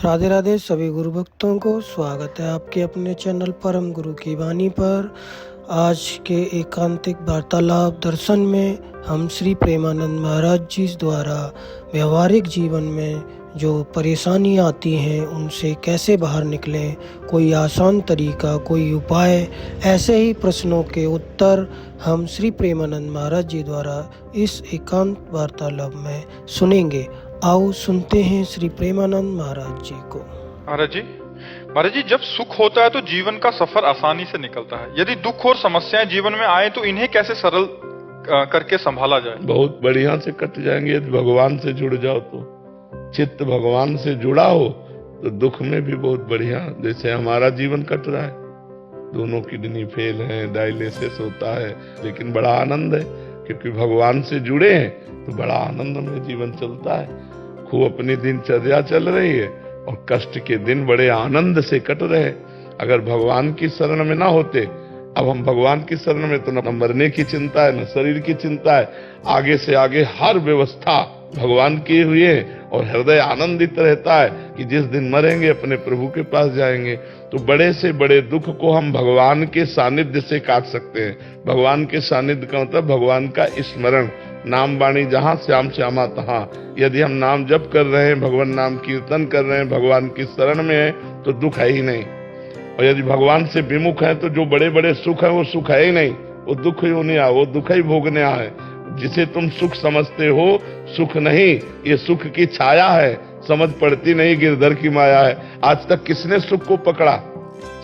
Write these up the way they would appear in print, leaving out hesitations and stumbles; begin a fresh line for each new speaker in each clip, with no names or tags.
राधे राधे सभी गुरु भक्तों को स्वागत है आपके अपने चैनल परम गुरु की वाणी पर। आज के एकांतिक वार्तालाप दर्शन में हम श्री प्रेमानंद महाराज जी द्वारा व्यवहारिक जीवन में जो परेशानी आती हैं उनसे कैसे बाहर निकलें, कोई आसान तरीका, कोई उपाय, ऐसे ही प्रश्नों के उत्तर हम श्री प्रेमानंद महाराज जी द्वारा इस एकांत वार्तालाप में सुनेंगे। आओ सुनते हैं श्री प्रेमानंद महाराज जी को।
महाराज जी, जब सुख होता है तो जीवन का सफर आसानी से निकलता है। यदि दुख और समस्याएं जीवन में आए तो इन्हें कैसे सरल करके संभाला जाए?
बहुत बढ़िया से कट जाएंगे यदि भगवान से जुड़ जाओ तो। चित्त भगवान से जुड़ा हो तो दुख में भी बहुत बढ़िया। जैसे हमारा जीवन कट रहा है, दोनों किडनी फेल है, डायलिसिस होता है, लेकिन बड़ा आनंद है क्योंकि भगवान से जुड़े हैं तो बड़ा आनंद में जीवन चलता है। खूब अपनी दिनचर्या चल रही है और कष्ट के दिन बड़े आनंद से कट रहे। अगर भगवान की शरण में ना होते, अब हम भगवान की शरण में तो न मरने की चिंता है न शरीर की चिंता है, आगे से आगे हर व्यवस्था भगवान किए हुए है और हृदय आनंदित रहता है कि जिस दिन मरेंगे अपने प्रभु के पास जाएंगे। तो बड़े से बड़े दुख को हम भगवान के सानिध्य से काट सकते हैं। भगवान के सानिध्य का मतलब भगवान का स्मरण। नाम वाणी जहां श्याम श्यामा तहां। यदि हम नाम जप कर रहे हैं, भगवान नाम कीर्तन कर रहे हैं, भगवान की शरण में है तो दुख है ही नहीं। और यदि भगवान से विमुख है तो जो बड़े बड़े सुख है वो सुख है ही नहीं, वो दुख ही होने आ, वो दुख ही भोगने आ है। जिसे तुम सुख समझते हो सुख नहीं, ये सुख की छाया है, समझ पड़ती नहीं गिरधर की माया है। आज तक किसने सुख को पकड़ा?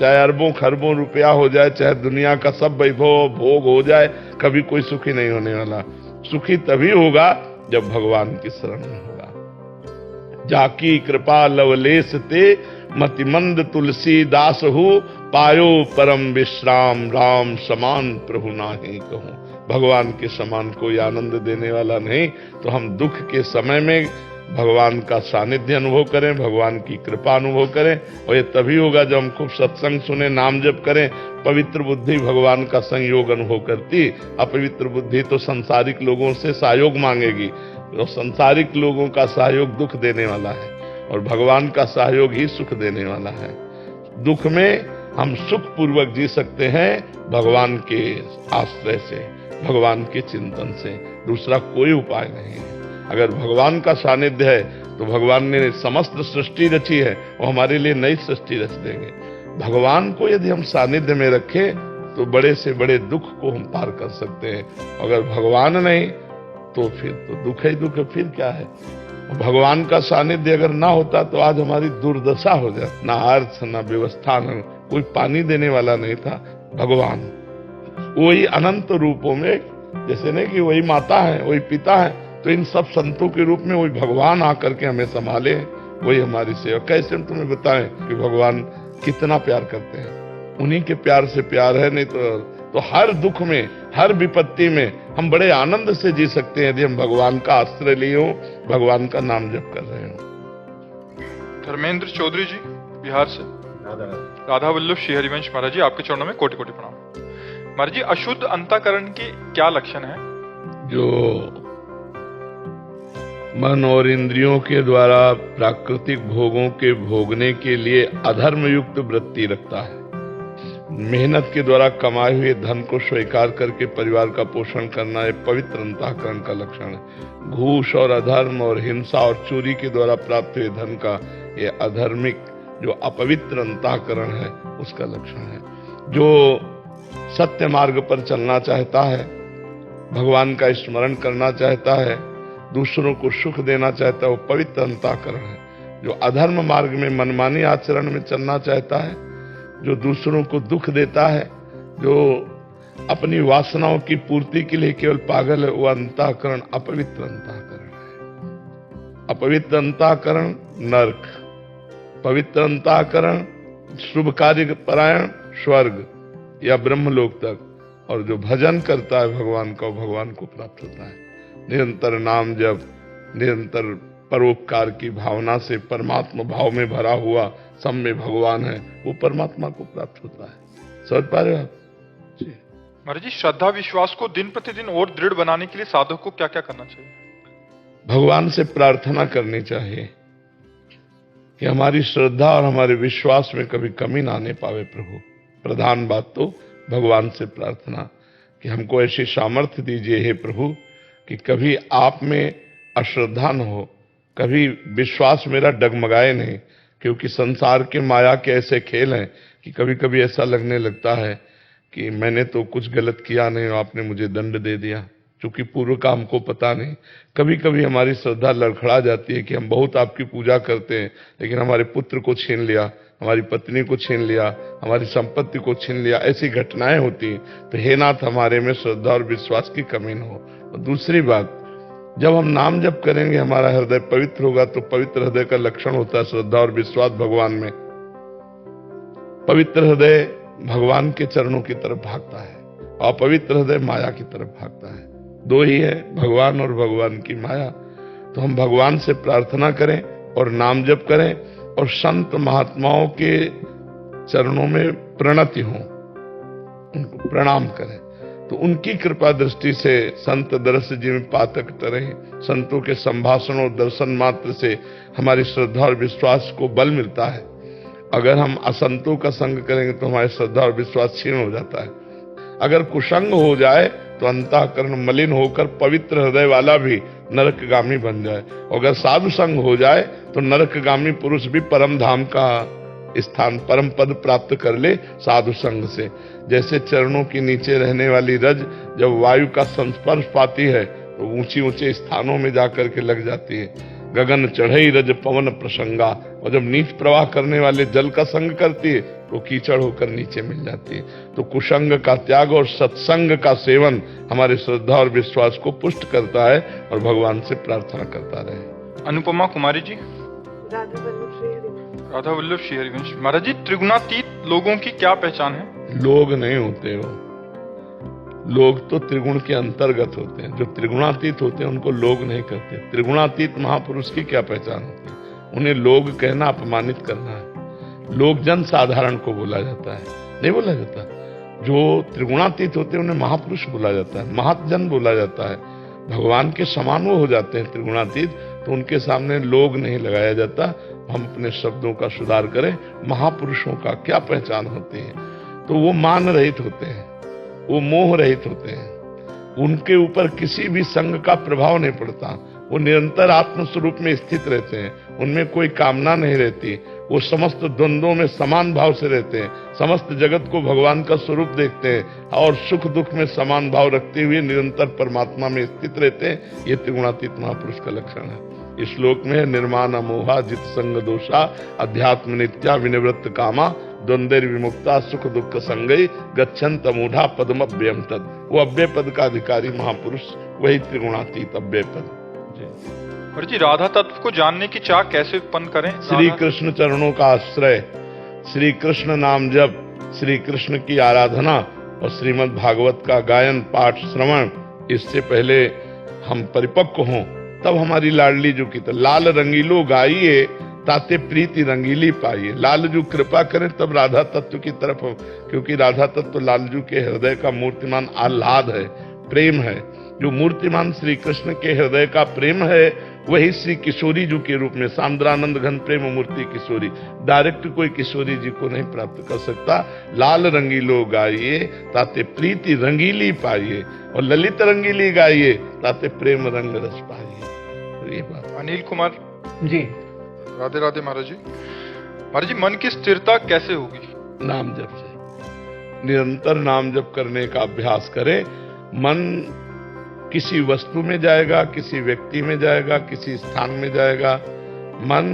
चाहे अरबों खरबों रुपया हो जाए, चाहे दुनिया का सब वैभव भोग हो जाए, कभी कोई सुखी नहीं होने वाला। सुखी तभी होगा जब भगवान की शरण में होगा। जाकी कृपा लवलेस ते मतिमंद तुलसी दास हो, पायो परम विश्राम राम समान प्रभु नाहि कहूं। भगवान के समान कोई आनंद देने वाला नहीं। तो हम दुख के समय में भगवान का सानिध्य अनुभव करें, भगवान की कृपा अनुभव करें। और ये तभी होगा जब हम खूब सत्संग सुने, नाम जप करें। पवित्र बुद्धि भगवान का संयोग अनुभव करती। अपवित्र बुद्धि तो संसारिक लोगों से सहयोग मांगेगी, और संसारिक लोगों का सहयोग दुख देने वाला है और भगवान का सहयोग ही सुख देने वाला है। दुख में हम सुख पूर्वक जी सकते हैं भगवान के आश्रय से, भगवान के चिंतन से। दूसरा कोई उपाय नहीं है। अगर भगवान का सानिध्य है तो भगवान ने समस्त सृष्टि रची है, वो हमारे लिए नई सृष्टि रच देंगे। भगवान को यदि हम सानिध्य में रखें तो बड़े से बड़े दुख को हम पार कर सकते हैं। अगर भगवान नहीं तो फिर तो दुख ही दुख है, फिर क्या है। भगवान का सानिध्य अगर ना होता तो आज हमारी दुर्दशा हो जाती। ना अर्थ, ना व्यवस्था, न कोई पानी देने वाला नहीं था। भगवान वही अनंत रूपों में, जैसे नहीं कि वही माता है, वही पिता है, तो इन सब संतों के रूप में वही भगवान आकर के हमें संभाले, वही हमारी सेवा। कैसे हम तुम्हें बताएं कि भगवान कितना प्यार करते हैं? उन्हीं के प्यार से प्यार है। नहीं तो हर दुख में, हर विपत्ति में हम बड़े आनंद से जी सकते हैं यदि हम भगवान का आश्रय लिए हो, भगवान का नाम जप कर रहे हो।
धर्मेंद्र चौधरी जी बिहार से। राधा वल्लभ श्री हरिवंश महाराज जी, आपके चरणों में कोटि कोटि प्रणाम। महाराज जी, अशुद्ध अंतःकरण के क्या लक्षण है?
जो मन और इंद्रियों के द्वारा प्राकृतिक भोगों के भोगने के लिए अधर्म युक्त वृत्ति रखता है। मेहनत के द्वारा कमाए हुए धन को स्वीकार करके परिवार का पोषण करना एक पवित्र अंतःकरण का लक्षण है। घूस और अधर्म और हिंसा और चोरी के द्वारा प्राप्त हुए धन का ये अधर्मिक जो अपवित्र अंतःकरण है उसका लक्षण है। जो सत्य मार्ग पर चलना चाहता है, भगवान का स्मरण करना चाहता है, दूसरों को सुख देना चाहता है, वो पवित्र अंतःकरण है। जो अधर्म मार्ग में मनमानी आचरण में चलना चाहता है, जो दूसरों को दुख देता है, जो अपनी वासनाओं की पूर्ति के लिए केवल पागल है, वो अंतःकरण अपवित्र अंतःकरण है। अपवित्र अंतःकरण नरक, पवित्र अंतःकरण शुभ कार्य परायण स्वर्ग या ब्रह्मलोक तक। और जो भजन करता है भगवान का, भगवान को प्राप्त होता है। निरंतर नाम जप, निरंतर परोपकार की भावना से परमात्मा भाव में भरा हुआ, सब में भगवान है, वो परमात्मा को प्राप्त होता है। समझ पा रहे हो आप?
महाराज जी, श्रद्धा विश्वास को दिन प्रतिदिन और दृढ़ बनाने के लिए साधक को क्या क्या करना चाहिए?
भगवान से प्रार्थना करनी चाहिए कि हमारी श्रद्धा और हमारे विश्वास में कभी कमी ना आने पावे प्रभु। प्रधान बात तो भगवान से प्रार्थना कि हमको ऐसी सामर्थ्य दीजिए हे प्रभु कि कभी आप में अश्रद्धा न हो, कभी विश्वास मेरा डगमगाए नहीं, क्योंकि संसार के माया के ऐसे खेल हैं कि कभी कभी ऐसा लगने लगता है कि मैंने तो कुछ गलत किया नहीं और आपने मुझे दंड दे दिया, क्योंकि पूर्व का हमको पता नहीं। कभी कभी हमारी श्रद्धा लड़खड़ा जाती है कि हम बहुत आपकी पूजा करते हैं, लेकिन हमारे पुत्र को छीन लिया, हमारी पत्नी को छीन लिया, हमारी संपत्ति को छीन लिया, ऐसी घटनाएं होती हैं। तो हे नाथ, हमारे में श्रद्धा और विश्वास की कमी न हो। और दूसरी बात, जब हम नाम जप करेंगे हमारा हृदय पवित्र होगा, तो पवित्र हृदय का लक्षण होता है श्रद्धा और विश्वास भगवान में। पवित्र हृदय भगवान के चरणों की तरफ भागता है, अपवित्र हृदय माया की तरफ भागता है। दो ही है, भगवान और भगवान की माया। तो हम भगवान से प्रार्थना करें और नाम जप करें और संत महात्माओं के चरणों में प्रणति हो, उनको प्रणाम करें, तो उनकी कृपा दृष्टि से संत दरस जी में पातक तरे, संतों के संभाषण और दर्शन मात्र से हमारी श्रद्धा और विश्वास को बल मिलता है। अगर हम असंतों का संग करेंगे तो हमारी श्रद्धा और विश्वास क्षीण हो जाता है। अगर कुसंग हो जाए तो अंतःकरण मलिन होकर पवित्र हृदय वाला भी नरकगामी बन जाए। अगर साधु संग हो जाए तो नरकगामी पुरुष भी परम धाम का स्थान, परम पद प्राप्त कर ले साधु संग से। जैसे चरणों के नीचे रहने वाली रज जब वायु का संस्पर्श पाती है तो ऊंचे ऊंचे स्थानों में जाकर के लग जाती है। गगन चढ़ई रज पवन प्रसंगा, और जब नीच प्रवाह करने वाले जल का संग करती है तो कीचड़ होकर नीचे मिल जाती है। तो कुसंग का त्याग और सत्संग का सेवन हमारे श्रद्धा और विश्वास को पुष्ट करता है और भगवान से प्रार्थना करता रहे।
अनुपमा कुमारी जी। राधा वल्लभ श्री हरिवंश। महाराज जी, त्रिगुणातीत लोगों की क्या पहचान है?
लोग नहीं होते हो, लोग तो त्रिगुण के अंतर्गत होते हैं। जो त्रिगुणातीत होते हैं उनको लोग नहीं कहते। त्रिगुणातीत महापुरुष की क्या पहचान होती है? उन्हें लोग कहना अपमानित करना है। लोग जन साधारण को बोला जाता है, नहीं बोला जाता। जो त्रिगुणातीत होते हैं उन्हें महापुरुष बोला जाता है, महाजन बोला जाता है। भगवान के समान वो हो जाते हैं त्रिगुणातीत, तो उनके सामने लोग नहीं लगाया जाता। हम अपने शब्दों का सुधार करें। महापुरुषों का क्या पहचान होती है? तो वो मान रहित होते हैं, वो मोह रहित होते हैं, उनके ऊपर किसी भी संग का प्रभाव नहीं पड़ता। वो निरंतर आत्म स्वरूप में स्थित रहते हैं, उनमें कोई कामना नहीं रहती। वो समस्त द्वंद्वों में समान भाव से रहते हैं, समस्त जगत को भगवान का स्वरूप देखते हैं और सुख दुख में समान भाव रखते हुए निरंतर परमात्मा में स्थित रहते हैं। ये त्रिगुणातीत महापुरुष का लक्षण है। इस श्लोक में निर्माण अमोहा जित संग दोषा अध्यात्म नित्या विनिवृत्त कामा द्वंद्व विमुक्ता सुख दुख संगई गच्छन्त मूढ़ा पदम अव्ययम तद। वो अव्यय पद का अधिकारी महापुरुष, वही त्रिगुणातीत अव्यय पद।
और जी, राधा तत्व को जानने की चाह कैसे उत्पन्न करें?
श्री कृष्ण चरणों का आश्रय, श्री कृष्ण नाम जप, श्री कृष्ण की आराधना और श्रीमद् भागवत का गायन पाठ श्रवण। इससे पहले हम परिपक्व हों तब हमारी लाडली जो की लाल रंगीलो गाइए ताते प्रीति रंगीली पाइए। लालजू कृपा करें तब राधा तत्व की तरफ, क्योंकि राधा तत्व लालजू के हृदय का मूर्तिमान आह्लाद है, प्रेम है। जो मूर्तिमान श्री कृष्ण के हृदय का प्रेम है वही श्री किशोरी जी के रूप में सांद्रानंद घन प्रेम मूर्ति किशोरी। डायरेक्ट कोई किशोरी जी को नहीं प्राप्त कर सकता। लाल रंगीलो गाइए ताते प्रीति रंगीली पाइए और ललित रंगीली गाइए ताते प्रेम रंग रस पाइए। तो ये बात।
अनिल कुमार
जी।
राधे राधे महाराज जी। महाराज जी, मन की स्थिरता कैसे होगी?
नाम जप से। निरंतर नाम जप करने का अभ्यास करें। मन किसी वस्तु में जाएगा, किसी व्यक्ति में जाएगा, किसी स्थान में जाएगा। मन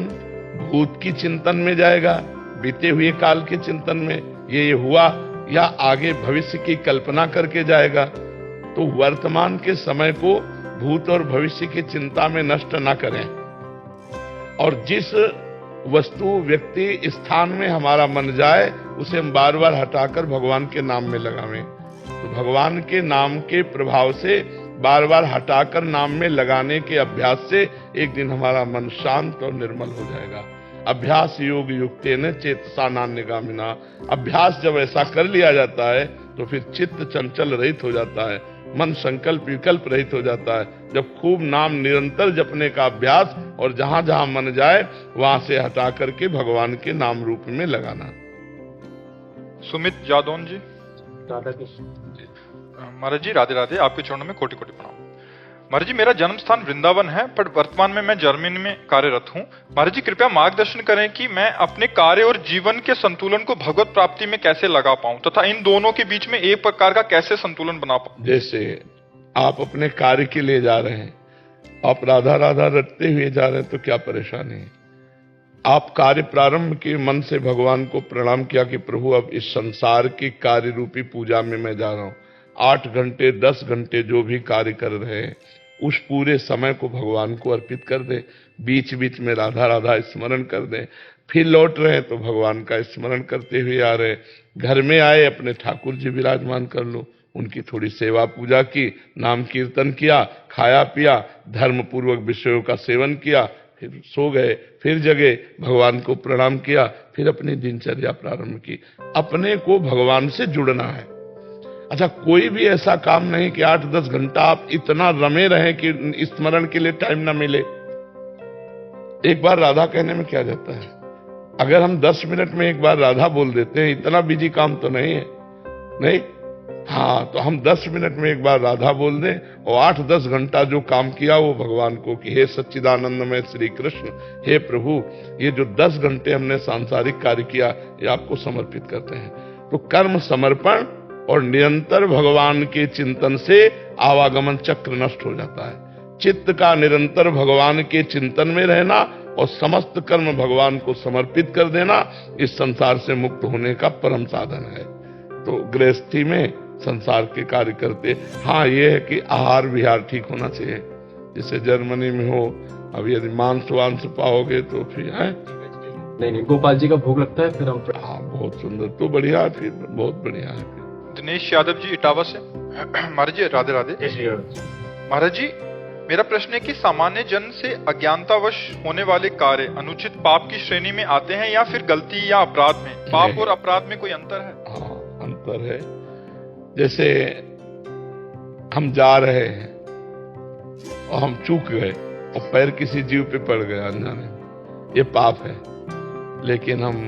भूत की चिंतन में जाएगा, बीते हुए काल के चिंतन में, ये हुआ, या आगे भविष्य की कल्पना करके जाएगा। तो वर्तमान के समय को भूत और भविष्य की चिंता में नष्ट न करें और जिस वस्तु व्यक्ति स्थान में हमारा मन जाए उसे हम बार बार हटाकर भगवान के नाम में लगावें। तो भगवान के नाम के प्रभाव से बार बार हटाकर नाम में लगाने के अभ्यास से एक दिन हमारा मन शांत और निर्मल हो जाएगा। अभ्यास योग युक्तेन चेतसा नान्यगामिना। अभ्यास जब ऐसा कर लिया जाता है तो फिर चित्त चंचल रहित हो जाता है, मन संकल्प विकल्प रहित हो जाता है। जब खूब नाम निरंतर जपने का अभ्यास और जहां जहां मन जाए वहां से हटा करके भगवान के नाम रूप में लगाना।
सुमित जादौन जी।
राधा कृष्ण।
महाराज जी राधे राधे, आपके चरणों में कोटि कोटि प्रणाम। महाराज जी मेरा जन्म स्थान वृंदावन है, पर वर्तमान में मैं जर्मनी में कार्यरत हूँ। महाराज जी कृपया मार्गदर्शन करें कि मैं अपने कार्य और जीवन के संतुलन को भगवत प्राप्ति में कैसे लगा पाऊं तथा इन दोनों के बीच में एक प्रकार का कैसे संतुलन बना पाऊं।
जैसे आप अपने कार्य के लिए जा रहे हैं, आप राधा राधा रटते हुए जा रहे हैं तो क्या परेशानी है। आप कार्य प्रारंभ के मन से भगवान को प्रणाम किया कि प्रभु अब इस संसार की कार्य रूपी पूजा में मैं जा रहा हूं। 8 घंटे 10 घंटे जो भी कार्य कर रहे हैं उस पूरे समय को भगवान को अर्पित कर दें। बीच बीच में राधा राधा स्मरण कर दें। फिर लौट रहे हैं तो भगवान का स्मरण करते हुए आ रहे हैं। घर में आए अपने ठाकुर जी विराजमान कर लो, उनकी थोड़ी सेवा पूजा की, नाम कीर्तन किया, खाया पिया, धर्म पूर्वक विषयों का सेवन किया, फिर सो गए, फिर जगे, भगवान को प्रणाम किया, फिर अपनी दिनचर्या प्रारंभ की। अपने को भगवान से जुड़ना है। अच्छा, कोई भी ऐसा काम नहीं कि 8-10 घंटा आप इतना रमे रहें कि स्मरण के लिए टाइम ना मिले। एक बार राधा कहने में क्या जाता है। अगर हम 10 मिनट में एक बार राधा बोल देते हैं, इतना बिजी काम तो नहीं है, नहीं। हाँ, तो हम 10 मिनट में एक बार राधा बोल दें और 8-10 घंटा जो काम किया वो भगवान को कि हे सच्चिदानंदमय श्री कृष्ण, हे प्रभु, ये जो 10 घंटे हमने सांसारिक कार्य किया ये आपको समर्पित करते हैं। तो कर्म समर्पण और निरंतर भगवान के चिंतन से आवागमन चक्र नष्ट हो जाता है। चित्त का निरंतर भगवान के चिंतन में रहना और समस्त कर्म भगवान को समर्पित कर देना इस संसार से मुक्त होने का परम साधन है। तो गृहस्थी में संसार के कार्य करते, हाँ ये है कि आहार विहार ठीक होना चाहिए। जैसे जर्मनी में हो, अब यदि मांस वांस पाओगे तो फिर है
नहीं, गोपाल जी का भोग लगता है फिर हम।
हाँ, बहुत सुंदर, तो बढ़िया है, फिर बहुत बढ़िया है।
दिनेश यादव जी इटावा से। महाराज जी राधे राधे। महाराज जी मेरा प्रश्न है कि सामान्य जन से अज्ञानतावश होने वाले कार्य अनुचित पाप की श्रेणी में आते हैं या फिर गलती या अपराध में? पाप और अपराध में कोई अंतर है?
हाँ, अंतर है। जैसे हम जा रहे हैं और हम चूक गए और पैर किसी जीव पे पड़ गया अनजाने, ये पाप है। लेकिन हम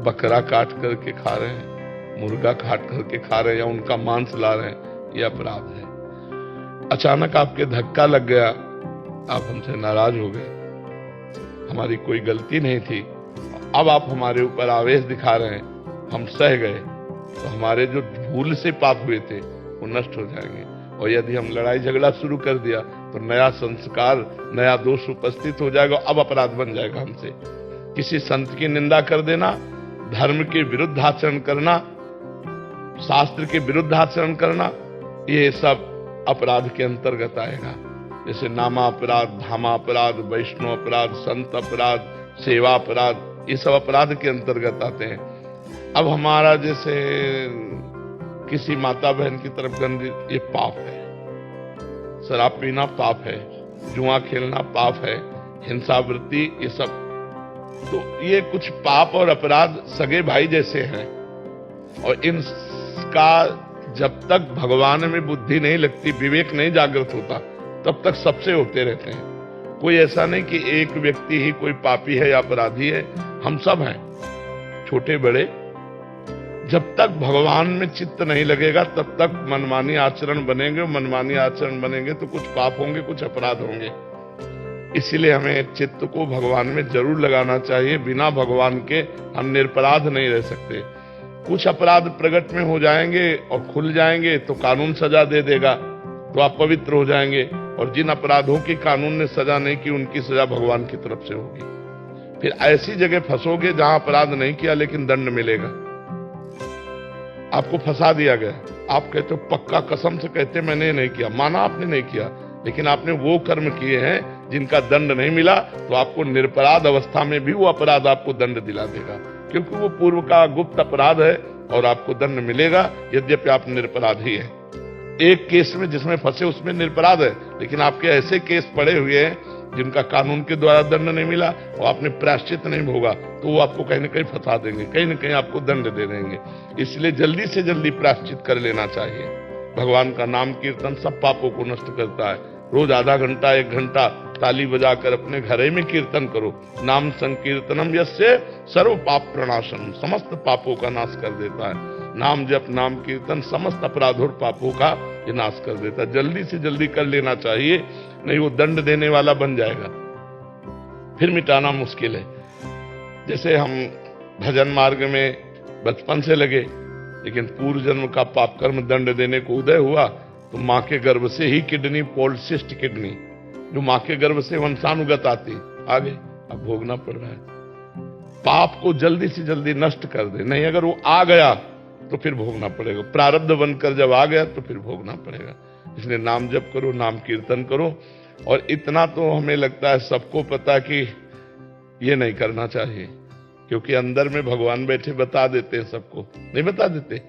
बकरा काट करके खा रहे हैं, मुर्गा काट करके खा रहे हैं या उनका मांस ला रहे हैं, ये अपराध है। अचानक आपके धक्का लग गया, आप हमसे नाराज हो गए, हमारी कोई गलती नहीं थी, अब आप हमारे ऊपर आवेश दिखा रहे हैं, हम सह गए, तो हमारे जो भूल से पाप हुए थे वो नष्ट हो जाएंगे। और यदि हम लड़ाई झगड़ा शुरू कर दिया तो नया संस्कार, नया दोष उपस्थित हो जाएगा, अब अपराध बन जाएगा हमसे। किसी संत की निंदा कर देना, धर्म के विरुद्ध आचरण करना, शास्त्र के विरुद्ध आचरण करना, ये सब अपराध के अंतर्गत आएगा। जैसे नामा अपराध, धामा अपराध, वैष्णव अपराध, संत अपराध, सेवा अपराध, ये सब अपराध के अंतर्गत आते हैं। अब हमारा जैसे किसी माता बहन की तरफ गंदी, ये पाप है। शराब पीना पाप है, जुआ खेलना पाप है, हिंसावृत्ति, ये सब। तो ये कुछ पाप और अपराध सगे भाई जैसे हैं और इनका जब तक भगवान में बुद्धि नहीं लगती, विवेक नहीं जागृत होता, तब तक सबसे होते रहते हैं। कोई ऐसा नहीं कि एक व्यक्ति ही कोई पापी है या अपराधी है, हम सब हैं, छोटे बड़े। जब तक भगवान में चित्त नहीं लगेगा तब तक मनमानी आचरण बनेंगे, मनमानी आचरण बनेंगे तो कुछ पाप होंगे, कुछ अपराध होंगे। इसलिए हमें चित्त को भगवान में जरूर लगाना चाहिए। बिना भगवान के हम निरपराध नहीं रह सकते। कुछ अपराध प्रकट में हो जाएंगे और खुल जाएंगे तो कानून सजा दे देगा, तो आप पवित्र हो जाएंगे। और जिन अपराधों की कानून ने सजा नहीं की, उनकी सजा भगवान की तरफ से होगी। फिर ऐसी जगह फंसोगे जहां अपराध नहीं किया लेकिन दंड मिलेगा। आपको फंसा दिया गया, आप कहते हो पक्का कसम से कहते मैंने नहीं किया, माना आपने नहीं किया, लेकिन आपने वो कर्म किए हैं जिनका दंड नहीं मिला, तो आपको निरपराध अवस्था में भी वो अपराध आपको दंड दिला देगा, क्योंकि वो पूर्व का गुप्त अपराध है और आपको दंड मिलेगा, यद्यपि आप निरपराधी हैं। एक केस में जिसमें फंसे उसमें निरपराध है, लेकिन आपके ऐसे केस पड़े हुए हैं जिनका कानून के द्वारा दंड नहीं मिला और आपने प्रायश्चित नहीं भोगा, तो वो आपको कहीं न कहीं फंसा देंगे, कहीं न कहीं आपको दंड दे देंगे। इसलिए जल्दी से जल्दी प्रायश्चित कर लेना चाहिए। भगवान का नाम कीर्तन सब पापों को नष्ट करता है। रोज आधा घंटा 1 घंटा ताली बजाकर अपने घरे में कीर्तन करो। नाम संकीर्तनम यस्य सर्व पाप प्रणाशनम, समस्त पापों का नाश कर देता है। नाम जप नाम कीर्तन समस्त अपराध और पापों का ये नाश कर देता है। जल्दी से जल्दी कर लेना चाहिए, नहीं वो दंड देने वाला बन जाएगा, फिर मिटाना मुश्किल है। जैसे हम भजन मार्ग में बचपन से लगे, लेकिन पूर्व जन्म का पाप कर्म दंड देने को उदय हुआ तो मां के गर्भ से ही किडनी, पॉलिसिस्ट किडनी जो मां के गर्भ से वंशानुगत आती, आगे अब भोगना पड़ रहा है। पाप को जल्दी से जल्दी नष्ट कर दे, नहीं अगर वो आ गया तो फिर भोगना पड़ेगा। प्रारब्ध बनकर जब आ गया तो फिर भोगना पड़ेगा। इसलिए नाम जप करो, नाम कीर्तन करो। और इतना तो हमें लगता है सबको पता कि ये नहीं करना चाहिए, क्योंकि अंदर में भगवान बैठे बता देते हैं सबको, नहीं बता देते।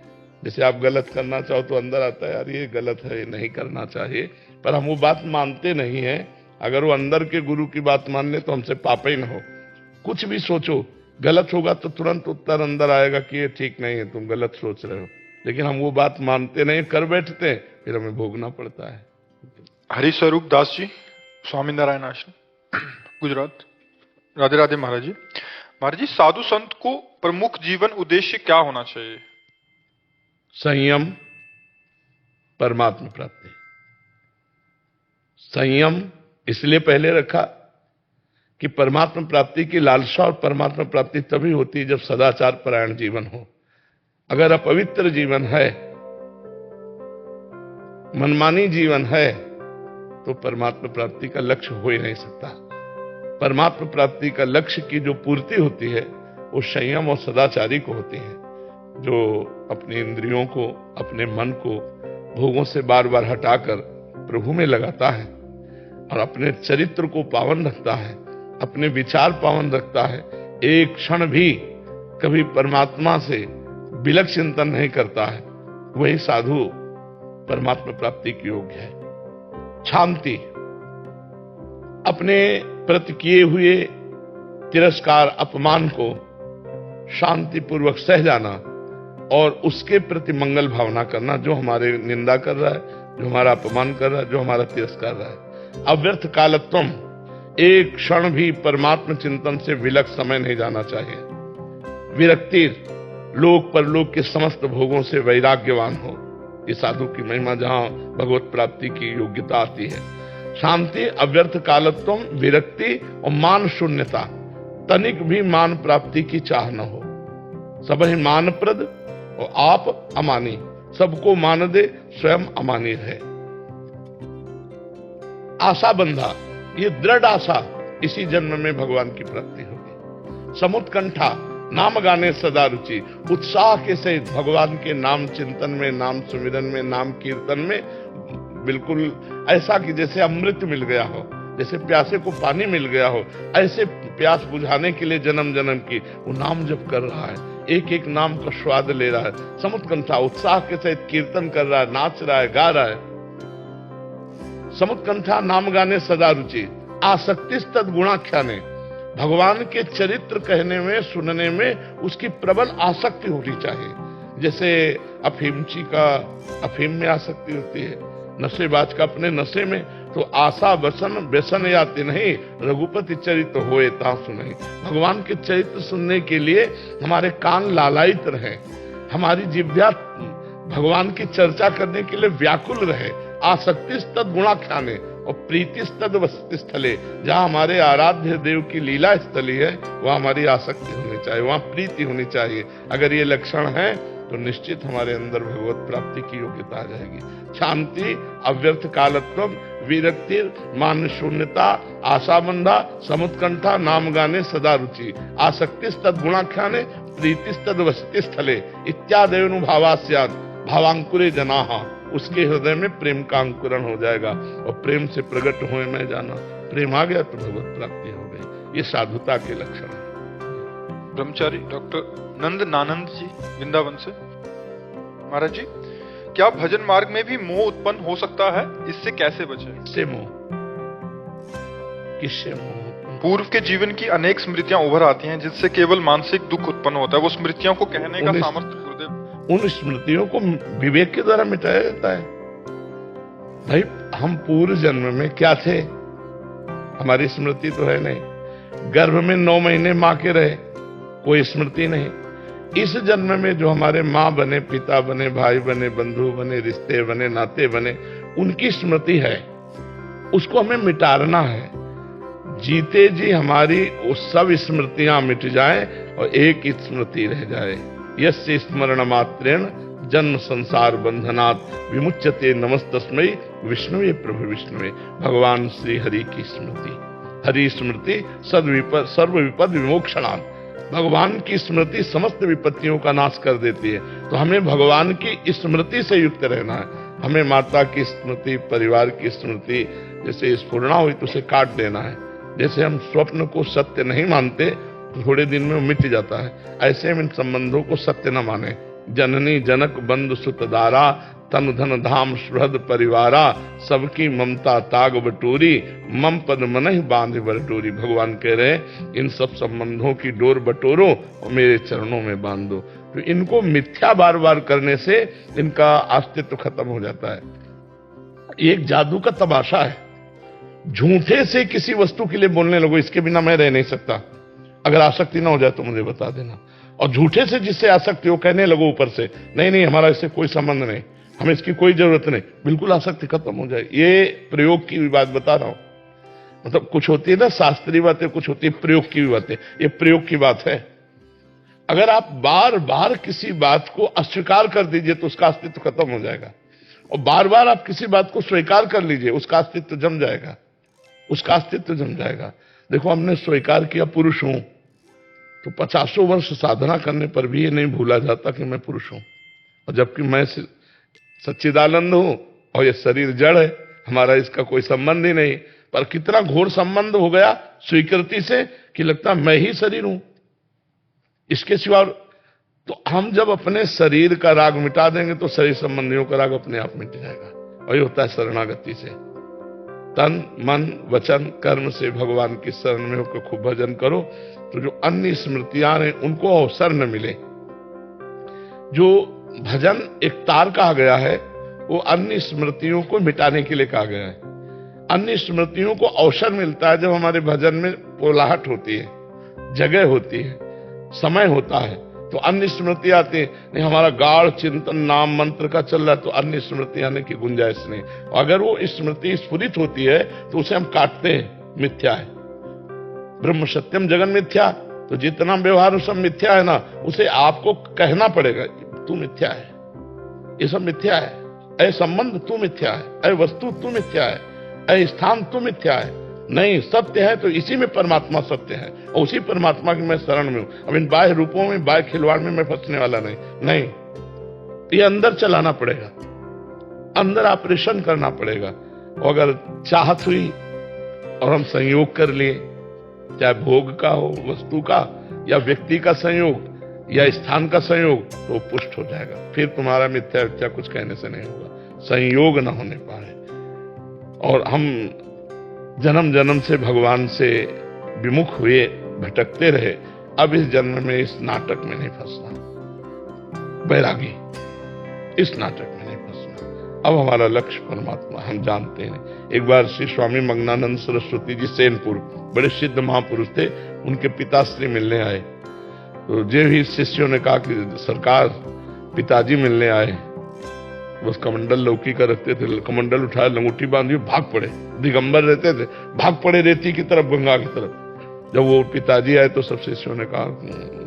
जैसे आप गलत करना चाहो तो अंदर आता है यार ये गलत है, ये नहीं करना चाहिए, पर हम वो बात मानते नहीं है। अगर वो अंदर के गुरु की बात मान ले तो हमसे पाप ही ना हो। कुछ भी सोचो गलत होगा तो तुरंत उत्तर अंदर आएगा कि ये ठीक नहीं है, तुम गलत सोच रहे हो। लेकिन हम वो बात मानते नहीं, कर बैठते हैं, फिर हमें भोगना पड़ता है।
हरि स्वरूप दास जी, स्वामी नारायण आश्रम, गुजरात। राधे राधे महाराज जी। महाराज जी, साधु संत को प्रमुख जीवन उद्देश्य क्या होना चाहिए?
संयम, परमात्मा प्राप्ति। संयम इसलिए पहले रखा कि परमात्मा प्राप्ति की लालसा और परमात्मा प्राप्ति तभी होती है जब सदाचार परायण जीवन हो। अगर अपवित्र जीवन है, मनमानी जीवन है, तो परमात्मा प्राप्ति का लक्ष्य हो ही नहीं सकता। परमात्मा प्राप्ति का लक्ष्य की जो पूर्ति होती है वो संयम और सदाचारी को होती है, जो अपनी इंद्रियों को, अपने मन को भोगों से बार बार हटाकर प्रभु में लगाता है और अपने चरित्र को पावन रखता है, अपने विचार पावन रखता है। एक क्षण भी कभी परमात्मा से विलग चिंतन नहीं करता है, वही साधु परमात्मा प्राप्ति के योग्य है। शांति, अपने प्रति किए हुए तिरस्कार, अपमान को शांति पूर्वक सह जाना और उसके प्रति मंगल भावना करना। जो हमारे निंदा कर रहा है, जो हमारा अपमान कर रहा है, जो हमारा तिरस्कार कर रहा है। अव्यर्थ कालत्वम, एक क्षण भी परमात्मा चिंतन से विलग समय नहीं जाना चाहिए। विरक्ति, लोक परलोक के समस्त भोगों से वैराग्यवान हो। ये साधु की महिमा, जहां भगवत प्राप्ति की योग्यता आती है। शांति, अव्यर्थ कालत्वम, विरक्ति और मान शून्यता, तनिक भी मान प्राप्ति की चाह न हो। सब ही मानप्रद और आप अमानी, सबको मान दे, स्वयं अमानी रहे। आशा बंधा, ये दृढ़ आशा इसी जन्म में भगवान की प्राप्ति होगी। समुत्कंठा, नाम गाने सदा रुचि, उत्साह के सहित भगवान के नाम चिंतन में, नाम सुमिरन में, नाम कीर्तन में, बिल्कुल ऐसा कि जैसे अमृत मिल गया हो, जैसे प्यासे को पानी मिल गया हो, ऐसे प्यास बुझाने के लिए जन्म जन्म की वो नाम जप कर रहा है, एक एक नाम का स्वाद ले रहा है। समुत्कंठा, उत्साह के सहित कीर्तन कर रहा है, नाच रहा है, गा रहा है। समुत्कंठा, नाम गाने सदा रुचि, आसक्ति तद गुणाख्याने, भगवान के चरित्र कहने में, सुनने में उसकी प्रबल आसक्ति होनी चाहिए। जैसे अफीमची का अफीम में आसक्ति होती है, नशेबाज का अपने नशे में, तो आशा वसन व्यसन याति नहीं, रघुपति चरित्र होए ता सुने। भगवान के चरित्र सुनने के लिए हमारे कान लालायित रहे, हमारी जिह्वा भगवान की चर्चा करने के लिए व्याकुल रहे। आसक्ति तद गुणाख्याने और प्रीति तद वसति स्थले, जहां हमारे आराध्य देव की लीला स्थली है वहां हमारी आसक्ति होनी चाहिए, वहां प्रीति होनी चाहिए। अगर ये लक्षण है तो निश्चित हमारे अंदर भगवत प्राप्ति की योग्यता आ जाएगी। शांति, अव्यर्थ कालत्व, विरक्ति, मान शून्यता, आशाबंधा, समुत्कंठा, नाम गाने सदा रुचि, आसक्ति तद गुणाख्याने, प्रीति तद वसति स्थले इत्यादि भावांकुरे जनाहा, उसके हृदय में प्रेम का अंकुरण हो जाएगा और प्रेम से प्रकट हुए में जाना। प्रेम आ गया तो भगवत प्राप्ति हो गई। ये साधुता के लक्षण है।
ब्रह्मचारी डॉक्टर नंद नानंद जी, वृंदावन से। महाराज जी, क्या भजन मार्ग में भी मोह उत्पन्न हो सकता है? इससे कैसे बचें?
किससे मोह? किससे मोह?
पूर्व के जीवन की अनेक स्मृतियां उभर आती हैं जिससे केवल मानसिक दुख उत्पन्न होता है। वो स्मृतियों को कहने का सामर्थ्य गुरुदेव
उन स्मृतियों को विवेक के द्वारा मिटाया जाता है। भाई हम पूर्व जन्म में क्या थे, हमारी स्मृति तो है नहीं। गर्भ में 9 महीने मां के रहे, कोई स्मृति नहीं। इस जन्म में जो हमारे मां बने, पिता बने, भाई बने, बंधु बने, रिश्ते बने, नाते बने, उनकी स्मृति है, उसको हमें मिटाना है। जीते जी हमारी वो सब स्मृतियां मिट जाएं और एक स्मृति रह जाए। यस्य स्मरण मात्रेण जन्म संसार बंधनात् विमुच्यते नमस्तस्मै विष्णुवे प्रभु विष्णुवे। भगवान श्री हरि की स्मृति, हरि स्मृति सर्व विपद विमोक्षणात्। भगवान की स्मृति समस्त विपत्तियों का नाश कर देती है। तो हमें भगवान की स्मृति से युक्त रहना है। हमें माता की स्मृति, परिवार की स्मृति जैसे स्फुरणा हुई तो उसे काट देना है। जैसे हम स्वप्न को सत्य नहीं मानते तो थोड़े दिन में वो मिट जाता है, ऐसे हम इन संबंधों को सत्य न माने। जननी जनक बंधु सुत दारा, तन धन धाम सुहृद परिवारा, सबकी ममता ताग बटोरी, मम पद मनहि बांध बटोरी। भगवान कह रहे इन सब संबंधों की डोर बटोरो और मेरे चरणों में बांधो। तो इनको मिथ्या बार बार करने से इनका अस्तित्व खत्म हो जाता है। एक जादू का तमाशा है। झूठे से किसी वस्तु के लिए बोलने लगो, इसके बिना मैं रह नहीं सकता, अगर आसक्ति ना हो जाए तो मुझे बता देना। और झूठे से जिससे आसक्ति हो कहने लगो ऊपर से, नहीं नहीं हमारा इससे कोई संबंध नहीं, हमें इसकी कोई जरूरत नहीं, बिल्कुल आसक्ति खत्म हो जाए। ये प्रयोग की बात बता रहा हूं। मतलब कुछ होती है ना शास्त्रीय बातें, कुछ होती है प्रयोग की बातें। ये प्रयोग की बात है। अगर आप बार बार किसी बात को अस्वीकार कर दीजिए तो उसका अस्तित्व खत्म हो जाएगा, और बार बार आप किसी बात को स्वीकार कर लीजिए उसका अस्तित्व जम जाएगा, उसका अस्तित्व जम जाएगा। देखो हमने स्वीकार किया पुरुष हूं, तो 50 वर्ष साधना करने पर भी ये नहीं भूला जाता कि मैं पुरुष हूं, और जबकि मैं सच्चिदानंद हूं और ये शरीर जड़ है, हमारा इसका कोई संबंध ही नहीं। पर कितना घोर संबंध हो गया स्वीकृति से कि लगता मैं ही शरीर हूं, इसके सिवा। तो हम जब अपने शरीर का राग मिटा देंगे तो शरीर संबंधियों का राग अपने आप मिट जाएगा। और ये होता है शरणागति से। तन मन वचन कर्म से भगवान की शरण में होकर खूब भजन करो, तो जो अन्य स्मृतियां हैं उनको अवसर न मिले। जो भजन एक तार कहा गया है वो अन्य स्मृतियों को मिटाने के लिए कहा गया है। अन्य स्मृतियों को अवसर मिलता है जब हमारे भजन में पोलाहट होती है, जगह होती है, समय होता है, तो अन्य स्मृति आती है। नहीं हमारा गाढ़ चिंतन नाम मंत्र का चल रहा है तो अन्य स्मृति आने की गुंजाइश नहीं। अगर वो स्मृति स्फुरित होती है तो उसे हम काटते हैं, मिथ्या है। ब्रह्म सत्यम जगन मिथ्या, तो जितना व्यवहार सब मिथ्या है ना, उसे आपको कहना पड़ेगा तू मिथ्या है, ये सब मिथ्या है, ऐ संबंध तू मिथ्या है, ऐ वस्तु तू मिथ्या है, ऐ स्थान तू मिथ्या है। नहीं, सत्य है तो इसी में परमात्मा सत्य है, और उसी परमात्मा की मैं शरण में हूं। अब इन बाह्य रूपों में, बाह्य खिलवाड़ में मैं फंसने वाला नहीं। ये अंदर चलाना पड़ेगा, अंदर ऑपरेशन करना पड़ेगा। और अगर चाहत हुई और हम संयोग कर लिए, चाहे भोग का हो, वस्तु का, या व्यक्ति का संयोग, या स्थान का संयोग, तो पुष्ट हो जाएगा। फिर तुम्हारा मिथ्या कुछ कहने से नहीं होगा, संयोग न होने पाए। और हम जन्म जन्म से भगवान से विमुख हुए, भटकते रहे। अब इस जन्म में इस नाटक में नहीं फंसना, बैरागी, इस नाटक में नहीं फंसना। अब हमारा लक्ष्य परमात्मा हम जानते हैं। एक बार श्री स्वामी मंगनानंद सरस्वती जी सेनपुर, बड़े सिद्ध महापुरुष थे, उनके पिताश्री मिलने आए। तो जो भी शिष्यों ने कहा कि सरकार पिताजी मिलने आए, बस कमंडल लौकी का रखते थे, कमंडल उठाए, लंगोटी बांधी, भाग पड़े। दिगंबर रहते थे, भाग पड़े रेती की तरफ, गंगा की तरफ। जब वो पिताजी आए तो सब शिष्यों ने कहा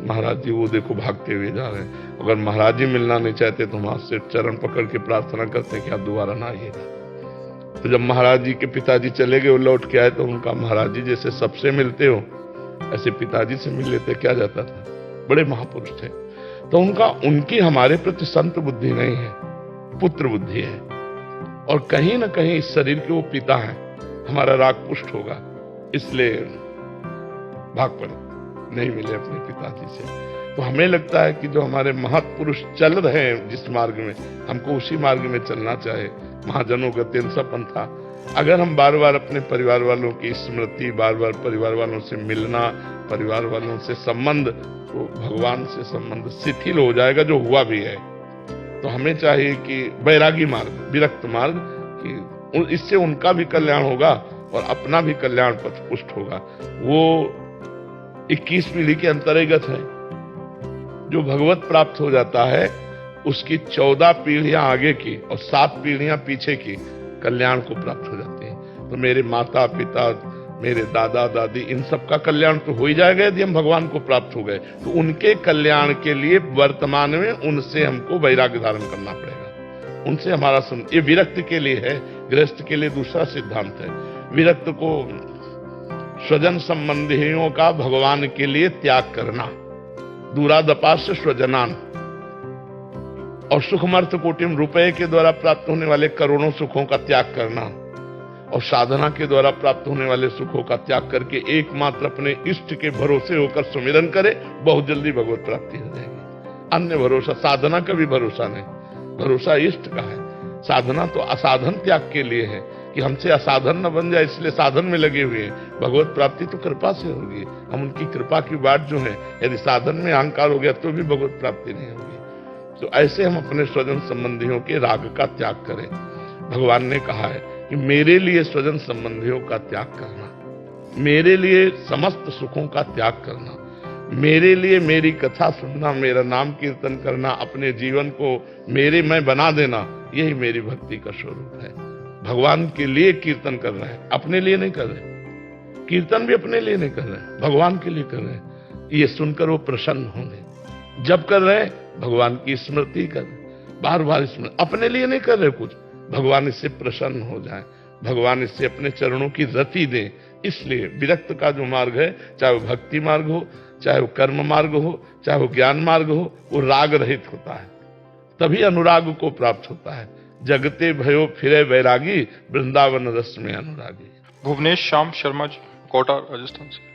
महाराज जी वो देखो भागते हुए जा रहे हैं, अगर महाराज जी मिलना नहीं चाहते तो हम आपसे चरण पकड़ के प्रार्थना करते हैं कि आप दोबारा ना आइएगा। तो जब महाराज जी के पिताजी चले गए, वो लौट के आए तो उनका महाराज जी जैसे सबसे मिलते हो ऐसे पिताजी से मिल लेते क्या जाता था, बड़े महापुरुष थे। तो उनकी हमारे प्रति संत बुद्धि नहीं है, पुत्र बुद्धि है। और कहीं ना कहीं इस शरीर के वो पिता हैं, हमारा राग पुष्ट होगा, इसलिए भाग पड़े, नहीं मिले अपने पिताजी से। तो हमें लगता है कि जो हमारे महापुरुष चल रहे हैं जिस मार्ग में, हमको उसी मार्ग में चलना चाहिए। महाजनों का तेनसा पंथा। अगर हम बार बार अपने परिवार वालों की स्मृति, बार बार परिवार वालों से मिलना, परिवार वालों से संबंध, तो भगवान से संबंध शिथिल हो जाएगा, जो हुआ भी है। तो हमें चाहिए कि वैरागी मार्ग, विरक्त मार्ग, कि इससे उनका भी कल्याण होगा और अपना भी कल्याण पुष्ट होगा। वो 21 पीढ़ी के अंतर्गत है। जो भगवत प्राप्त हो जाता है उसकी 14 पीढ़ियां आगे की और 7 पीढ़ियां पीछे की कल्याण को प्राप्त हो जाती है। तो मेरे माता पिता, मेरे दादा दादी, इन सब का कल्याण तो हो ही जाएगा यदि हम भगवान को प्राप्त हो गए। तो उनके कल्याण के लिए वर्तमान में उनसे हमको वैराग्य धारण करना पड़ेगा। उनसे हमारा ये विरक्त के लिए है, गृहस्थ के लिए दूसरा सिद्धांत है। विरक्त को स्वजन संबंधियों का भगवान के लिए त्याग करना, दूरादपास्य स्वजनान, और सुखमर्थ कोटिम, रुपए के द्वारा प्राप्त होने वाले करोड़ों सुखों का त्याग करना और साधना के द्वारा प्राप्त होने वाले सुखों का त्याग करके एकमात्र अपने इष्ट के भरोसे होकर सुमिरन करे, बहुत जल्दी भगवत प्राप्ति हो जाएगी। अन्य भरोसा, साधना का भी भरोसा नहीं, भरोसा इष्ट का है। साधना तो असाधन त्याग के लिए है कि हमसे असाधन न बन जाए, इसलिए साधन में लगे हुए हैं। भगवत प्राप्ति तो कृपा से होगी। हम उनकी कृपा की बात जो है, यदि साधन में अहंकार हो गया तो भी भगवत प्राप्ति नहीं होगी। तो ऐसे हम अपने स्वजन संबंधियों के राग का त्याग करें। भगवान ने कहा है कि मेरे लिए स्वजन संबंधियों का त्याग करना, मेरे लिए समस्त सुखों का त्याग करना, मेरे लिए मेरी कथा सुनना, मेरा नाम कीर्तन करना, अपने जीवन को मेरे में बना देना, यही मेरी भक्ति का स्वरूप है। भगवान के लिए कीर्तन कर रहे हैं, अपने लिए नहीं कर रहे। कीर्तन भी अपने लिए नहीं कर रहे, भगवान के लिए कर रहे हैं। ये सुनकर वो प्रसन्न होंगे। जब कर रहे हैं भगवान की स्मृति कर, बार बार स्मृति, अपने लिए नहीं कर रहे कुछ, भगवान इससे प्रसन्न हो जाए, भगवान इससे अपने चरणों की रति दे। इसलिए विरक्त का जो मार्ग है, चाहे वो भक्ति मार्ग हो, चाहे वो कर्म मार्ग हो, चाहे वो ज्ञान मार्ग हो, वो राग रहित होता है, तभी अनुराग को प्राप्त होता है। जगते भयो फिरे वैरागी, वृंदावन रस में अनुरागी।
भुवनेश श्याम शर्मा जी, कोटा, राजस्थान से।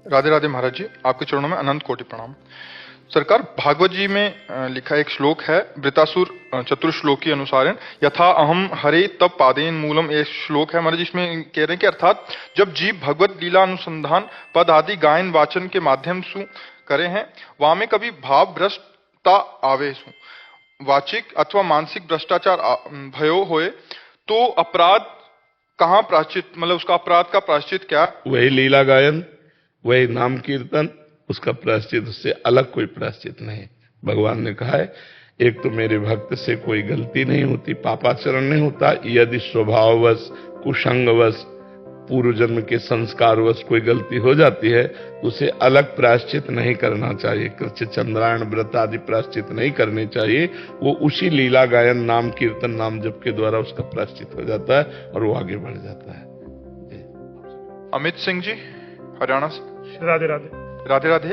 राधे राधे महाराज जी, आपके चरणों में अनंत कोटि प्रणाम। सरकार, भागवत जी में लिखा एक श्लोक है, वृतासुर चतुर्श्लोकी अनुसारेण यथा अहम हरे तब पादेन मूलम, एक श्लोक है महाराज, इसमें कह रहे हैं कि अर्थात जब जीव भगवत लीला अनुसंधान पद आदि गायन वाचन के माध्यम से करे हैं, वहां में कभी भाव भ्रष्टता आवे सु, वाचिक अथवा मानसिक भ्रष्टाचार भयो होए तो अपराध कहाँ प्रायश्चित, मतलब उसका अपराध का प्रायश्चित क्या?
वही लीला गायन, वही नाम कीर्तन, उसका प्रायश्चित, उससे अलग कोई प्रायश्चित नहीं। भगवान ने कहा है, एक तो मेरे भक्त से कोई गलती नहीं होती, पापाचरण नहीं होता। यदि स्वभाववश, कुसंगवश, पूर्व जन्म के संस्कारवश कोई गलती हो जाती है तो उसे अलग प्रायश्चित नहीं करना चाहिए। कृत्य चंद्रायण व्रत आदि प्रायश्चित नहीं करने चाहिए। वो उसी लीला गायन नाम कीर्तन नाम जप के द्वारा उसका प्रायश्चित हो जाता है और वो आगे बढ़ जाता है।
अमित सिंह जी, हरियाणा से।
राधे राधे।
राधे राधे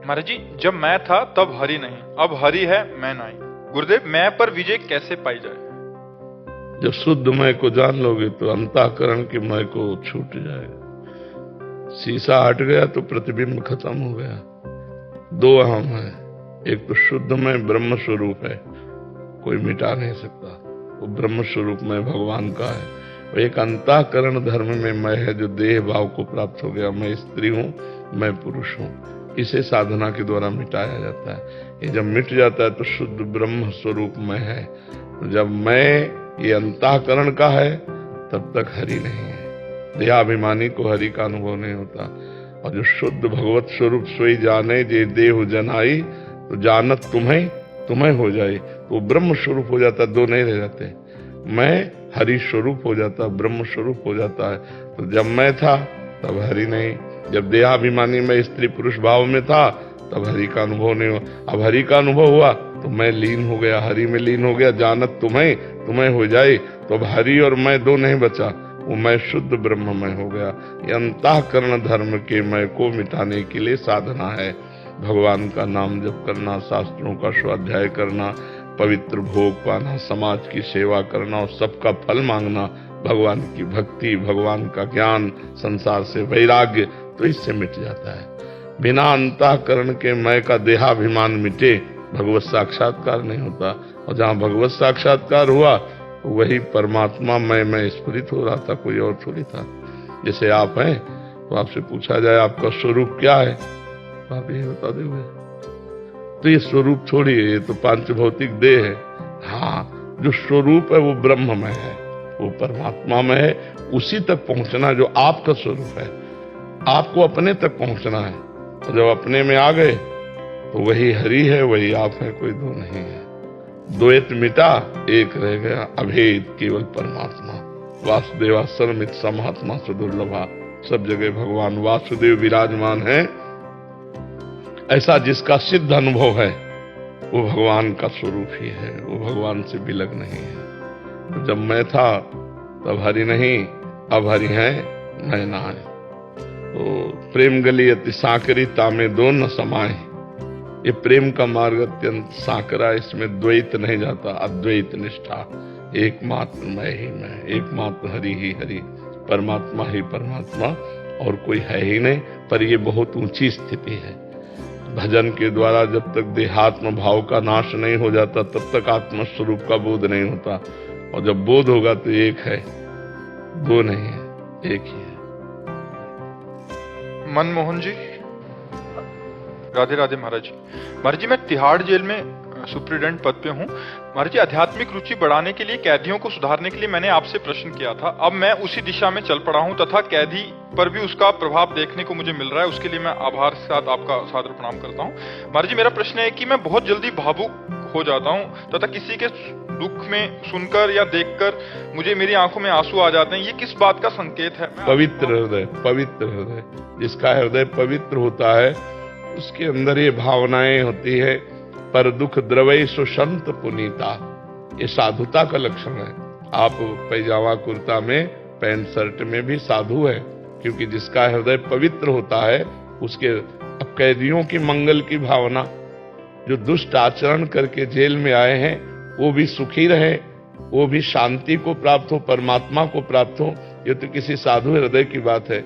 महाराज जी, जब मैं था तब हरि नहीं, अब हरि है मैं नहीं। गुरुदेव, मैं पर विजय कैसे पाई जाए?
जब शुद्ध मैं को जान लोगे तो अंतःकरण की मैं को छूट जाएगा। शीशा हट गया तो प्रतिबिंब खत्म हो गया। दो अहम है, एक तो शुद्ध में ब्रह्म स्वरूप है, कोई मिटा नहीं सकता, वो ब्रह्म स्वरूप में भगवान का है। और एक अंतःकरण धर्म में मैं है जो देह भाव को प्राप्त हो गया, मैं स्त्री हूं, मैं पुरुष हूं। इसे साधना के द्वारा मिटाया जाता है। ये जब मिट जाता है तो शुद्ध ब्रह्म स्वरूप में है। तो जब मैं ये अंतःकरण का है तब तक हरि नहीं है। देहाभिमानी को हरि का अनुभव नहीं होता। और जो शुद्ध भगवत स्वरूप सोई जाने जे देह जनाई, तो जानत तुम्हें हो जाए, तो ब्रह्म स्वरूप हो जाता, दो नहीं रह जाते। मैं हरि स्वरूप हो जाता, ब्रह्म स्वरूप हो जाता है। तो जब मैं था तब हरि नहीं, जब देहाभिमानी में स्त्री पुरुष भाव में था तब हरि का अनुभव नहीं हुआ। अब हरि का अनुभव हुआ तो मैं लीन हो गया, हरि में लीन हो गया। जानत तुम्हें हो जाए, तो अब हरि और मैं दो नहीं बचा, वो मैं शुद्ध ब्रह्म में हो गया। ये अंतःकरण धर्म के मैं को मिटाने के लिए साधना है। भगवान का नाम जप करना, शास्त्रों का स्वाध्याय करना, पवित्र भोग पाना, समाज की सेवा करना और सबका फल मांगना, भगवान की भक्ति, भगवान का ज्ञान, संसार से वैराग्य, तो इससे मिट जाता है। बिना अंतःकरण के मैं का देहाभिमान मिटे, भगवत साक्षात्कार नहीं होता। और जहाँ भगवत साक्षात्कार हुआ तो वही परमात्मा मैं स्फुरित हो रहा था, कोई और थोड़ी था। जैसे आप हैं तो आपसे पूछा जाए आपका स्वरूप क्या है, तो आप ये बता दोगे। तो ये स्वरूप छोड़िए, ये तो पांच भौतिक देह है। हाँ, जो स्वरूप है वो ब्रह्म में है, वो परमात्मा में है। उसी तक पहुंचना जो आपका स्वरूप है, आपको अपने तक पहुंचना है। और जब अपने में आ गए तो वही हरि है, वही आप है, कोई दो नहीं है। द्वैत मिटा, एक रह गया अभेद केवल परमात्मा। वासुदेवा सर्वमित समात्मा सुदुर्लभा। सब जगह भगवान वासुदेव विराजमान है। ऐसा जिसका सिद्ध अनुभव है वो भगवान का स्वरूप ही है, वो भगवान से विलग नहीं है। तो जब मैं था तब हरि नहीं, अब हरि है मैं ना है। तो प्रेम गली अति सांकरी तामे दो न समाए। ये प्रेम का मार्ग अत्यंत सांकरा, इसमें द्वैत नहीं जाता, अद्वैत निष्ठा। एकमात्र मैं ही मैं, एकमात्र हरि ही हरि, परमात्मा ही परमात्मा, और कोई है ही नहीं। पर ये बहुत ऊंची स्थिति है। भजन के द्वारा जब तक देहात्म भाव का नाश नहीं हो जाता तब तक आत्मस्वरूप का बोध नहीं होता। और जब बोध होगा तो एक है, दो नहीं है, एक ही है।
मनमोहन जी, राधे राधे महाराज जी। महाराज जी, मैं तिहाड़ जेल में सुप्रिटेंडेंट पद पे हूँ। महाराज जी, आध्यात्मिक रुचि बढ़ाने के लिए, कैदियों को सुधारने के लिए मैंने आपसे प्रश्न किया था। अब मैं उसी दिशा में चल पड़ा हूँ तथा कैदी पर भी उसका प्रभाव देखने को मुझे मिल रहा है। उसके लिए मैं आभार के साथ आपका सादर प्रणाम करता हूँ। महाराज जी, मेरा प्रश्न है कि मैं बहुत जल्दी भावुक हो जाता हूँ तथा किसी के दुख में सुनकर या देखकर मुझे, मेरी आंखों में आंसू आ जाते हैं। ये किस बात का संकेत है?
पवित्र हृदय, पवित्र हृदय। जिसका हृदय पवित्र होता है उसके अंदर ये भावनाएं होती है। पर दुख द्रवै सुसंत पुनीता, ये साधुता का लक्षण है। आप पैजामा कुर्ता में, पैंट शर्ट में भी साधु है, क्योंकि जिसका हृदय पवित्र होता है उसके। अब कैदियों की मंगल की भावना, जो दुष्ट आचरण करके जेल में आए हैं वो भी सुखी रहे, वो भी शांति को प्राप्त हो, परमात्मा को प्राप्त हो, ये तो किसी साधु हृदय की बात है।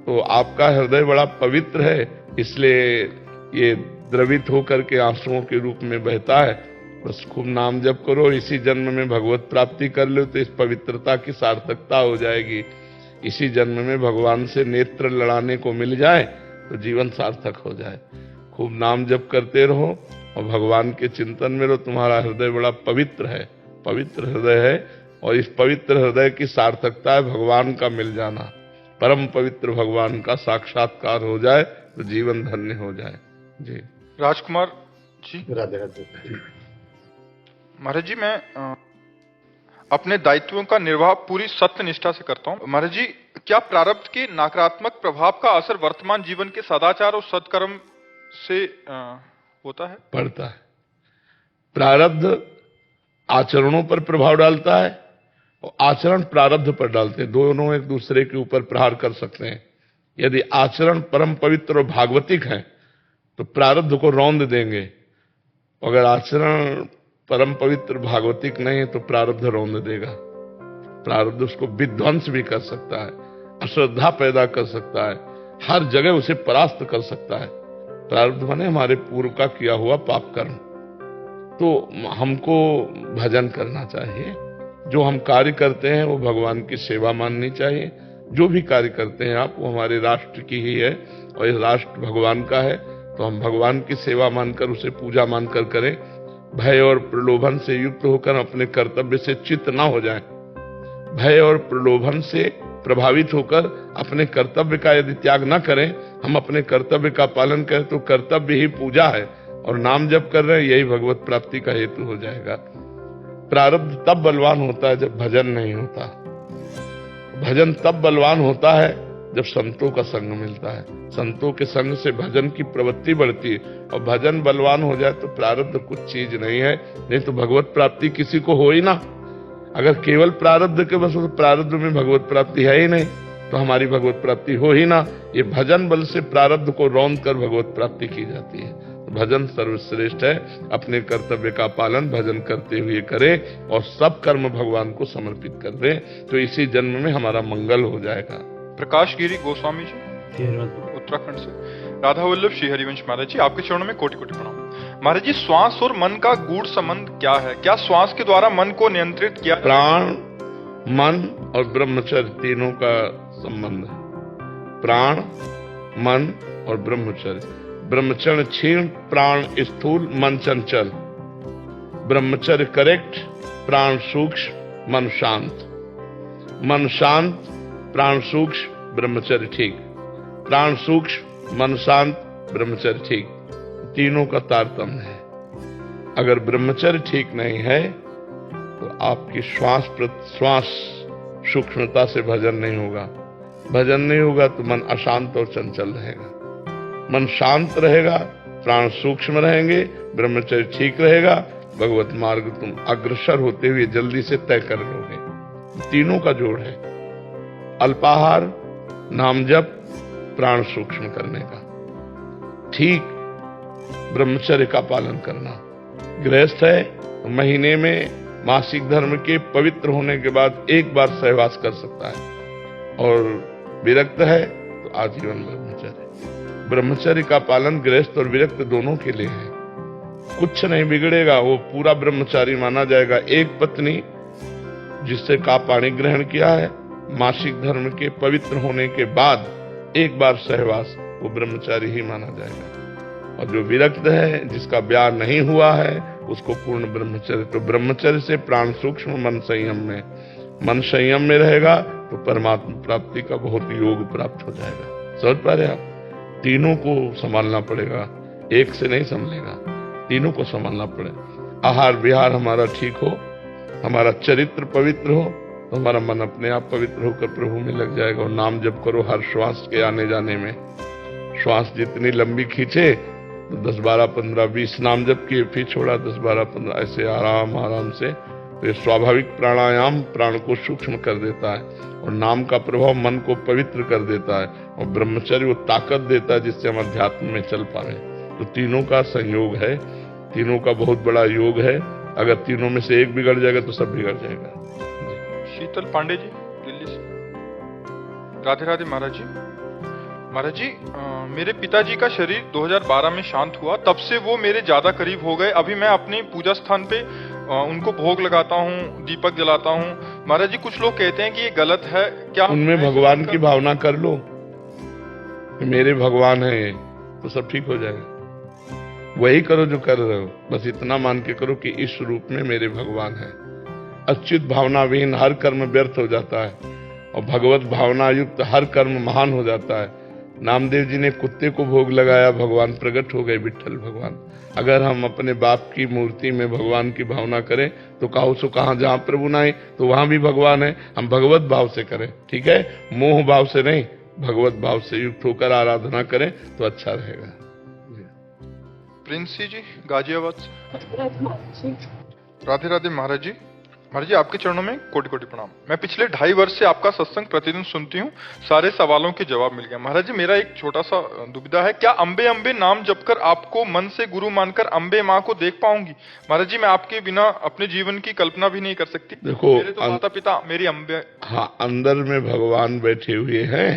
तो आपका हृदय बड़ा पवित्र है, इसलिए ये द्रवित होकर के आंसुओं के रूप में बहता है। बस खूब नाम जप करो, इसी जन्म में भगवत प्राप्ति कर लो तो इस पवित्रता की सार्थकता हो जाएगी। इसी जन्म में भगवान से नेत्र लड़ाने को मिल जाए तो जीवन सार्थक हो जाए। खूब नाम जप करते रहो और भगवान के चिंतन में रहो। तुम्हारा हृदय बड़ा पवित्र है, पवित्र हृदय है, और इस पवित्र हृदय की सार्थकता है भगवान का मिल जाना। परम पवित्र भगवान का साक्षात्कार हो जाए तो जीवन धन्य हो जाए। जी
राजकुमार जी,
राधे राधे।
महाराज जी, मैं अपने दायित्वों का निर्वाह पूरी सत्य निष्ठा से करता हूँ। महाराज जी, क्या प्रारब्ध के नकारात्मक प्रभाव का असर वर्तमान जीवन के सदाचार और सत्कर्म से होता है?
पड़ता है। प्रारब्ध आचरणों पर प्रभाव डालता है और आचरण प्रारब्ध पर डालते हैं। दोनों एक दूसरे के ऊपर प्रहार कर सकते हैं। यदि आचरण परम पवित्र और भागवतिक है तो प्रारब्ध को रौंद देंगे, अगर आचरण परम पवित्र भागवतिक नहीं है तो प्रारब्ध रौंद देगा। प्रारब्ध उसको विध्वंस भी कर सकता है, अश्रद्धा पैदा कर सकता है, हर जगह उसे परास्त कर सकता है। प्रारब्ध माने हमारे पूर्व का किया हुआ पाप कर्म। तो हमको भजन करना चाहिए। जो हम कार्य करते हैं वो भगवान की सेवा माननी चाहिए। जो भी कार्य करते हैं आप, वो हमारे राष्ट्र की ही है और ये राष्ट्र भगवान का है, तो हम भगवान की सेवा मानकर, उसे पूजा मानकर करें। भय और प्रलोभन से युक्त होकर अपने कर्तव्य से चित्त ना हो जाएं। भय और प्रलोभन से प्रभावित होकर अपने कर्तव्य का यदि त्याग न करें, हम अपने कर्तव्य का पालन करें तो कर्तव्य ही पूजा है, और नाम जप कर रहे हैं यही भगवत प्राप्ति का हेतु हो जाएगा। प्रारब्ध तब बलवान होता है जब भजन नहीं होता। भजन तब बलवान होता है जब संतों का संग मिलता है। संतों के संग से भजन की प्रवृत्ति बढ़ती है, और भजन बलवान हो जाए तो प्रारब्ध कुछ चीज नहीं है। नहीं तो भगवत प्राप्ति किसी को हो ही ना। अगर केवल प्रारब्ध के बस, तो प्रारब्ध में भगवत प्राप्ति है ही नहीं, तो हमारी भगवत प्राप्ति हो ही ना। ये भजन बल से प्रारब्ध को रौंद कर भगवत प्राप्ति की जाती है। भजन सर्वश्रेष्ठ है। अपने कर्तव्य का पालन भजन करते हुए करें और सब कर्म भगवान को समर्पित कर दें, तो इसी जन्म में हमारा मंगल हो जाएगा।
प्रकाश गिरी गोस्वामी जी, उत्तराखंड से। राधा वल्लभ श्री हरिवंश महाराज जी, आपके चरणों में कोटि कोटि प्रणाम। महाराज जी, श्वास और मन का गूढ़ संबंध क्या है? क्या श्वास के द्वारा मन को नियंत्रित किया?
प्राण, मन और ब्रह्मचर्य तीनों का संबंध है। प्राण, मन और ब्रह्मचर्य। ब्रह्मचर्य क्षीण, प्राण स्थूल, मन चंचल। ब्रह्मचर्य करेक्ट, प्राण सूक्ष्म, मन शांत। मन शांत, प्राण सूक्ष्म, ब्रह्मचर्य ठीक। प्राण सूक्ष्म, मन शांत, ब्रह्मचर्य ठीक। तीनों का तारतम्य है। अगर ब्रह्मचर्य ठीक नहीं है तो आपकी श्वास प्रश्वास सूक्ष्मता से भजन नहीं होगा। भजन नहीं होगा तो मन अशांत और चंचल रहेगा। मन शांत रहेगा, प्राण सूक्ष्म रहेंगे, ब्रह्मचर्य ठीक रहेगा, भगवत मार्ग तुम अग्रसर होते हुए जल्दी से तय कर लोगे। तीनों का जोड़ है। अल्पाहार, नाम जप, प्राण सूक्ष्म करने का, ठीक ब्रह्मचर्य का पालन करना। गृहस्थ है तो महीने में मासिक धर्म के पवित्र होने के बाद एक बार सहवास कर सकता है, और विरक्त है तो आजीवन ब्रह्मचर्य। ब्रह्मचर्य का पालन गृहस्थ और विरक्त दोनों के लिए है। कुछ नहीं बिगड़ेगा, वो पूरा ब्रह्मचारी माना जाएगा। एक पत्नी जिससे का पानी ग्रहण किया है, मासिक धर्म के पवित्र होने के बाद एक बार सहवास, वो ब्रह्मचारी ही माना जाएगा। और जो विरक्त है, जिसका ब्याह नहीं हुआ है, उसको पूर्ण ब्रह्मचर्य। तो ब्रह्मचर्य से प्राण सूक्ष्म, मन संयम में। मन संयम में रहेगा तो परमात्मा प्राप्ति का बहुत योग प्राप्त हो जाएगा। समझ पा रहे आप? तीनों को संभालना पड़ेगा, एक से नहीं संभलेगा, तीनों को संभालना पड़ेगा। आहार विहार हमारा ठीक हो, हमारा चरित्र पवित्र हो, तो हमारा मन अपने आप पवित्र होकर प्रभु में लग जाएगा। और नाम जप करो हर श्वास के आने जाने में। श्वास जितनी लंबी खींचे तो 10, 12, 15, 20 नाम जप किए, फिर छोड़ा 10, 12, 15, ऐसे आराम आराम से। तो स्वाभाविक प्राणायाम प्राण को सूक्ष्म कर देता है, और नाम का प्रभाव मन को पवित्र कर देता है, और ब्रह्मचर्य वो ताकत देता है जिससे हम अध्यात्म में चल पाए। तो तीनों का संयोग है, तीनों का बहुत बड़ा योग है। अगर तीनों में से एक बिगड़ जाएगा तो सब बिगड़ जाएगा।
शीतल पांडे जी, दिल्ली से। राधे राधे महाराज जी। महाराज जी, मेरे पिताजी का शरीर 2012 में शांत हुआ, तब से वो मेरे ज्यादा करीब हो गए। अभी मैं अपनी पूजा स्थान पे उनको भोग लगाता हूँ, दीपक जलाता हूँ। महाराज जी, कुछ लोग कहते हैं कि ये गलत है, क्या
उनमें भगवान की भावना कर लो कि मेरे भगवान है, तो सब ठीक हो जाएगा। वही करो जो कर रहे हो, बस इतना मान के करो कि इस रूप में मेरे भगवान है। अच्युत भावना विहीन हर कर्म व्यर्थ हो जाता है, और भगवत भावना युक्त हर कर्म महान हो जाता है। नामदेव जी ने कुत्ते को भोग लगाया, भगवान प्रकट हो गए, विठ्ठल भगवान। अगर हम अपने बाप की मूर्ति में भगवान की भावना करें तो कहो सो कहां, जहां प्रभु नहीं तो वहां भी भगवान है। हम भगवत भाव से करें, ठीक है, मोह भाव से नहीं, भगवत भाव से युक्त होकर आराधना करें तो अच्छा रहेगा।
प्रिंसी जी, गाजियाबाद से। राधे राधे महाराज जी। महाराज जी, आपके चरणों में कोटि कोटि प्रणाम। मैं पिछले 2.5 वर्ष से आपका सत्संग प्रतिदिन सुनती हूँ, सारे सवालों के जवाब मिल गया। महाराज जी, मेरा एक छोटा सा दुविधा है, क्या अम्बे अम्बे नाम जपकर आपको मन से गुरु मानकर अम्बे माँ को देख पाऊंगी? महाराज जी, मैं आपके बिना अपने जीवन की कल्पना भी नहीं कर सकती।
देखो,
मेरे तो माता पिता मेरी अम्बे।
हाँ, अंदर में भगवान बैठे हुए हैं।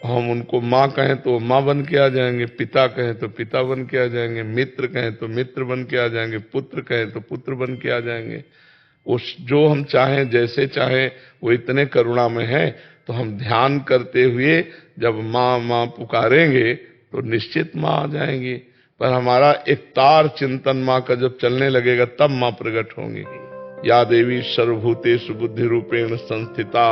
हम उनको माँ कहें तो माँ बन के आ जाएंगे, पिता कहें तो पिता बन के आ जाएंगे, मित्र कहें तो मित्र बन के आ जाएंगे, पुत्र कहें तो पुत्र बन के आ जाएंगे। उस जो हम चाहें, जैसे चाहें, वो इतने करुणा में है। तो हम ध्यान करते हुए जब माँ माँ पुकारेंगे तो निश्चित माँ आ जाएंगी। पर हमारा एक तार चिंतन माँ का जब चलने लगेगा तब माँ प्रकट होंगी। या देवी सर्वभूतेषु बुद्धि रूपेण संस्थिता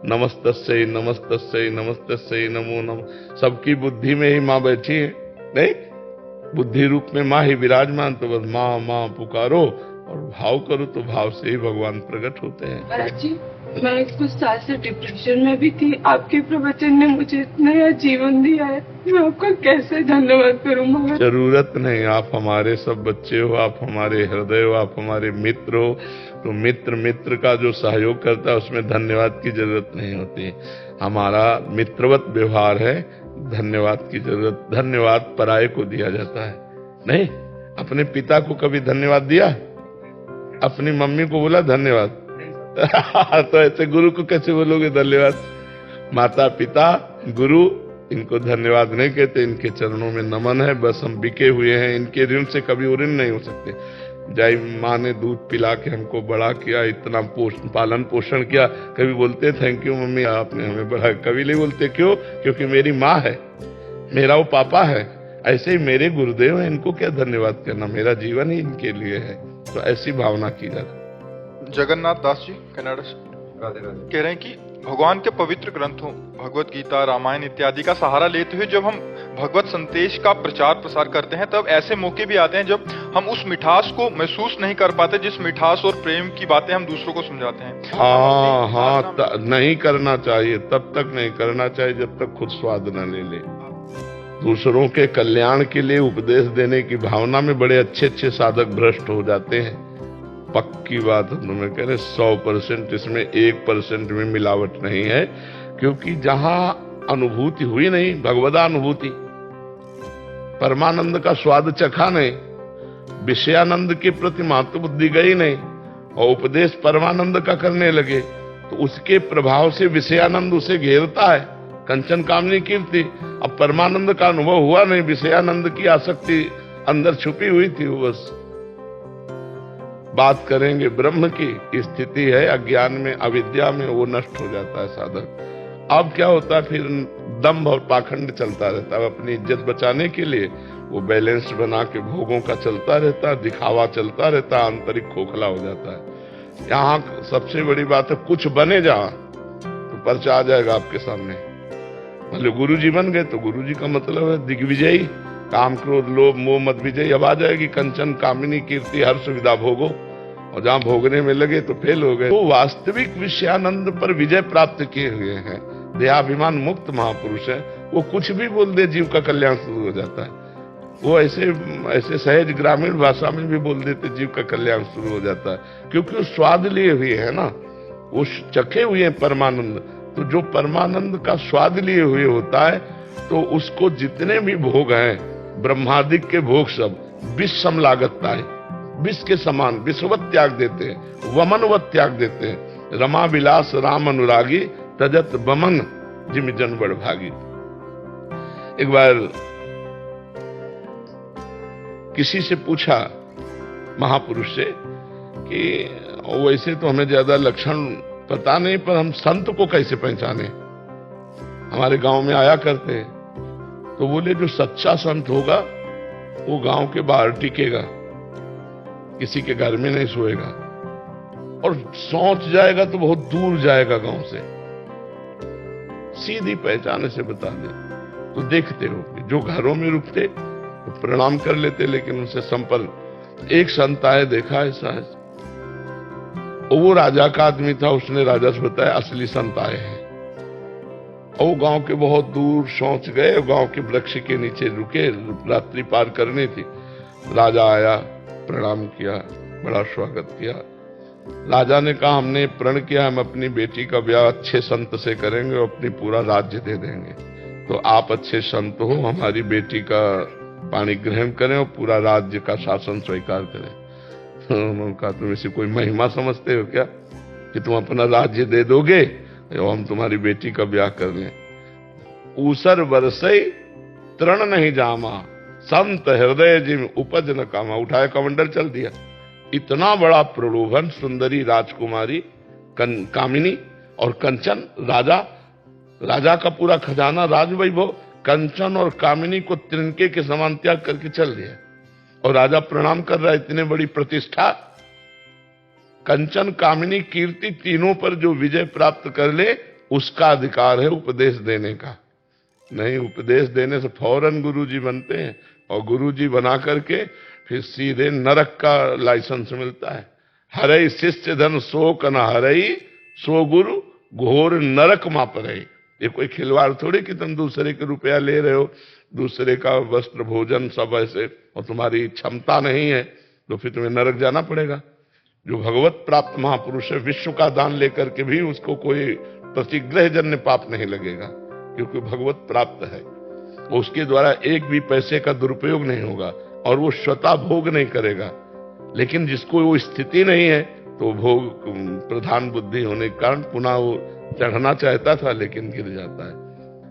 नमस्तस्यै नमस्तस्यै नमस्तस्यै नमो नमः। सबकी बुद्धि में ही माँ बैठी है, नहीं, बुद्धि रूप में माँ ही विराजमान। तो बस माँ माँ पुकारो और भाव करो तो भाव से ही भगवान प्रकट होते हैं।
महाराज जी, मैं कुछ साल से डिप्रेशन में भी थी। आपके प्रवचन ने मुझे इतना नया जीवन दिया है, मैं आपका कैसे धन्यवाद करूं महाराज।
जरूरत नहीं, आप हमारे सब बच्चे हो, आप हमारे हृदय हो, आप हमारे मित्र हो। तो मित्र मित्र का जो सहयोग करता है उसमें धन्यवाद की जरूरत नहीं होती। हमारा मित्रवत व्यवहार है, धन्यवाद की जरूरत, धन्यवाद पराये को दिया जाता है। नहीं, अपने पिता को कभी धन्यवाद दिया? अपनी मम्मी को बोला धन्यवाद? तो ऐसे गुरु को कैसे बोलोगे धन्यवाद? माता पिता गुरु, इनको धन्यवाद नहीं कहते, इनके चरणों में नमन है। बस हम बिके हुए हैं, इनके ऋण से कभी ऋण नहीं हो सकते। जय माँ ने दूध पिला के हमको बड़ा किया, इतना पालन पोषण किया, कभी बोलते थैंक यू मम्मी आपने हमें बड़ा? कभी नहीं बोलते। क्यों? क्योंकि मेरी माँ है, मेरा वो पापा है। ऐसे ही मेरे गुरुदेव हैं, इनको क्या धन्यवाद करना, मेरा जीवन ही इनके लिए है। तो ऐसी भावना की जाए।
जगन्नाथ दास जी कनाडा से
राधे राधे।
कह रहे हैं कि भगवान के पवित्र ग्रंथों भगवत गीता, रामायण इत्यादि का सहारा लेते हुए जब हम भगवत संदेश का प्रचार प्रसार करते हैं, तब ऐसे मौके भी आते हैं जब हम उस मिठास को महसूस नहीं कर पाते, जिस मिठास और प्रेम की बातें हम दूसरों को समझाते हैं।
हाँ, नहीं करना चाहिए, तब तक नहीं करना चाहिए जब तक खुद स्वाद न ले ले। दूसरों के कल्याण के लिए उपदेश देने की भावना में बड़े अच्छे अच्छे साधक भ्रष्ट हो जाते हैं। पक्की बात हम तुम्हें कह रहे, 100%, इसमें 1% में मिलावट नहीं है, क्योंकि जहां अनुभूति हुई नहीं, भगवदानुभूति, परमानंद का स्वाद चखा नहीं, विषयानंद के प्रति महत्व बुद्धि गई नहीं, और उपदेश परमानंद का करने लगे, तो उसके प्रभाव से विषयानंद उसे घेरता है, कंचन कामनी कीर्ति। अब परमानंद का अनुभव हुआ नहीं, विषयानंद की आसक्ति अंदर छुपी हुई थी। वो बस बात करेंगे ब्रह्म की स्थिति है, अज्ञान में, अविद्या में वो नष्ट हो जाता है साधक। अब क्या होता है, फिर दंभ और पाखंड चलता रहता है, अपनी इज्जत बचाने के लिए वो बैलेंस बना के भोगों का चलता रहता है, दिखावा चलता रहता है, आंतरिक खोखला हो जाता है। यहाँ सबसे बड़ी बात है, कुछ बने जहां तो पर्चा आ जाएगा आपके सामने। मतलब गुरु जी बन गए तो गुरु जी का मतलब है दिग्विजयी, काम क्रोध लोभ मोह मद विजयी। अब आ जाएगी कंचन कामिनी कीर्ति हर सुविधा भोगो, और जहां भोगने में लगे तो फेल हो गए। वो वास्तविक विषयानंद पर विजय प्राप्त किए हुए हैं, देहाभिमान मुक्त महापुरुष है। वो कुछ भी बोल दे, जीव का कल्याण शुरू हो जाता है। वो ऐसे सहज ग्रामीण भाषा में भी बोल देते, जीव का कल्याण शुरू हो जाता है, क्योंकि वो स्वाद लिए हुए है ना, वो चखे हुए हैं परमानंद। तो जो परमानंद का स्वाद लिए हुए होता है, तो उसको जितने भी भोग हैं, ब्रह्मादिक के भोग सब विष सम लागता है, विष के समान विषवत त्याग देते हैं, वमनवत त्याग देते हैं। रमा विलास राम अनुरागी, तजत बमन जिम जन बड़ भागी। एक बार किसी से पूछा महापुरुष से कि वैसे तो हमें ज्यादा लक्षण पता नहीं, पर हम संत को कैसे पहचाने, हमारे गांव में आया करते हैं। तो बोले जो सच्चा संत होगा वो गांव के बाहर टिकेगा, किसी के घर में नहीं सोएगा, और सोच जाएगा तो बहुत दूर जाएगा गांव से। सीधी पहचाने से बता दे तो देखते हो जो घरों में रुकते तो प्रणाम कर लेते, लेकिन उनसे संपर्क। एक संत आए, देखा ऐसा है, वो राजा का आदमी था, उसने राजा से बताया असली संत आए हैं। और वो गांव के बहुत दूर सोच गए, गांव के वृक्ष के नीचे रुके, रात्रि पार करनी थी। राजा आया, प्रणाम किया, बड़ा स्वागत किया। राजा ने कहा हमने प्रण किया, हम अपनी बेटी का ब्याह अच्छे संत से करेंगे और अपनी पूरा राज्य दे देंगे, तो आप अच्छे संत हो, हमारी बेटी का पाणी ग्रहण करें और पूरा राज्य का शासन स्वीकार करें। उन्होंने कहा तुम इसे कोई महिमा समझते हो क्या कि तुम अपना राज्य दे दोगे और हम तुम्हारी बेटी का ब्याह कर लें। ऊसर बरसई तृण नहीं जामा, संत हृदय जिम उपज न कामा। उठाया कमंडल चल दिया। इतना बड़ा प्रलोभन, सुंदरी राजकुमारी कामिनी और कंचन, राजा का पूरा खजाना, राजवैभव, कंचन और कामिनी को तिनके के समान त्याग करके चल दिया। और राजा प्रणाम कर रहा है, इतनी बड़ी प्रतिष्ठा। कंचन कामिनी कीर्ति तीनों पर जो विजय प्राप्त कर ले, उसका अधिकार है उपदेश देने का। नहीं, उपदेश देने से फौरन गुरुजी बनते हैं, और गुरुजी बना करके फिर सीधे नरक का लाइसेंस मिलता है। हरई शिष्य धन सो कन हरई, सो गुरु घोर नरक मा परई। ये कोई खिलवाड़ थोड़ी कि तुम दूसरे के रुपया ले रहे हो, दूसरे का वस्त्र भोजन सब ऐसे, और तुम्हारी क्षमता नहीं है तो फिर तुम्हें नरक जाना पड़ेगा। जो भगवत प्राप्त महापुरुष है, विश्व का दान लेकर के भी उसको कोई प्रतिग्रह जन्य पाप नहीं लगेगा, क्योंकि भगवत प्राप्त है। उसके द्वारा एक भी पैसे का दुरुपयोग नहीं होगा, और वो स्वतः भोग नहीं करेगा। लेकिन जिसको वो स्थिति नहीं है, तो भोग प्रधान बुद्धि होने के कारण पुनः वो चढ़ना चाहता था, लेकिन गिर जाता है।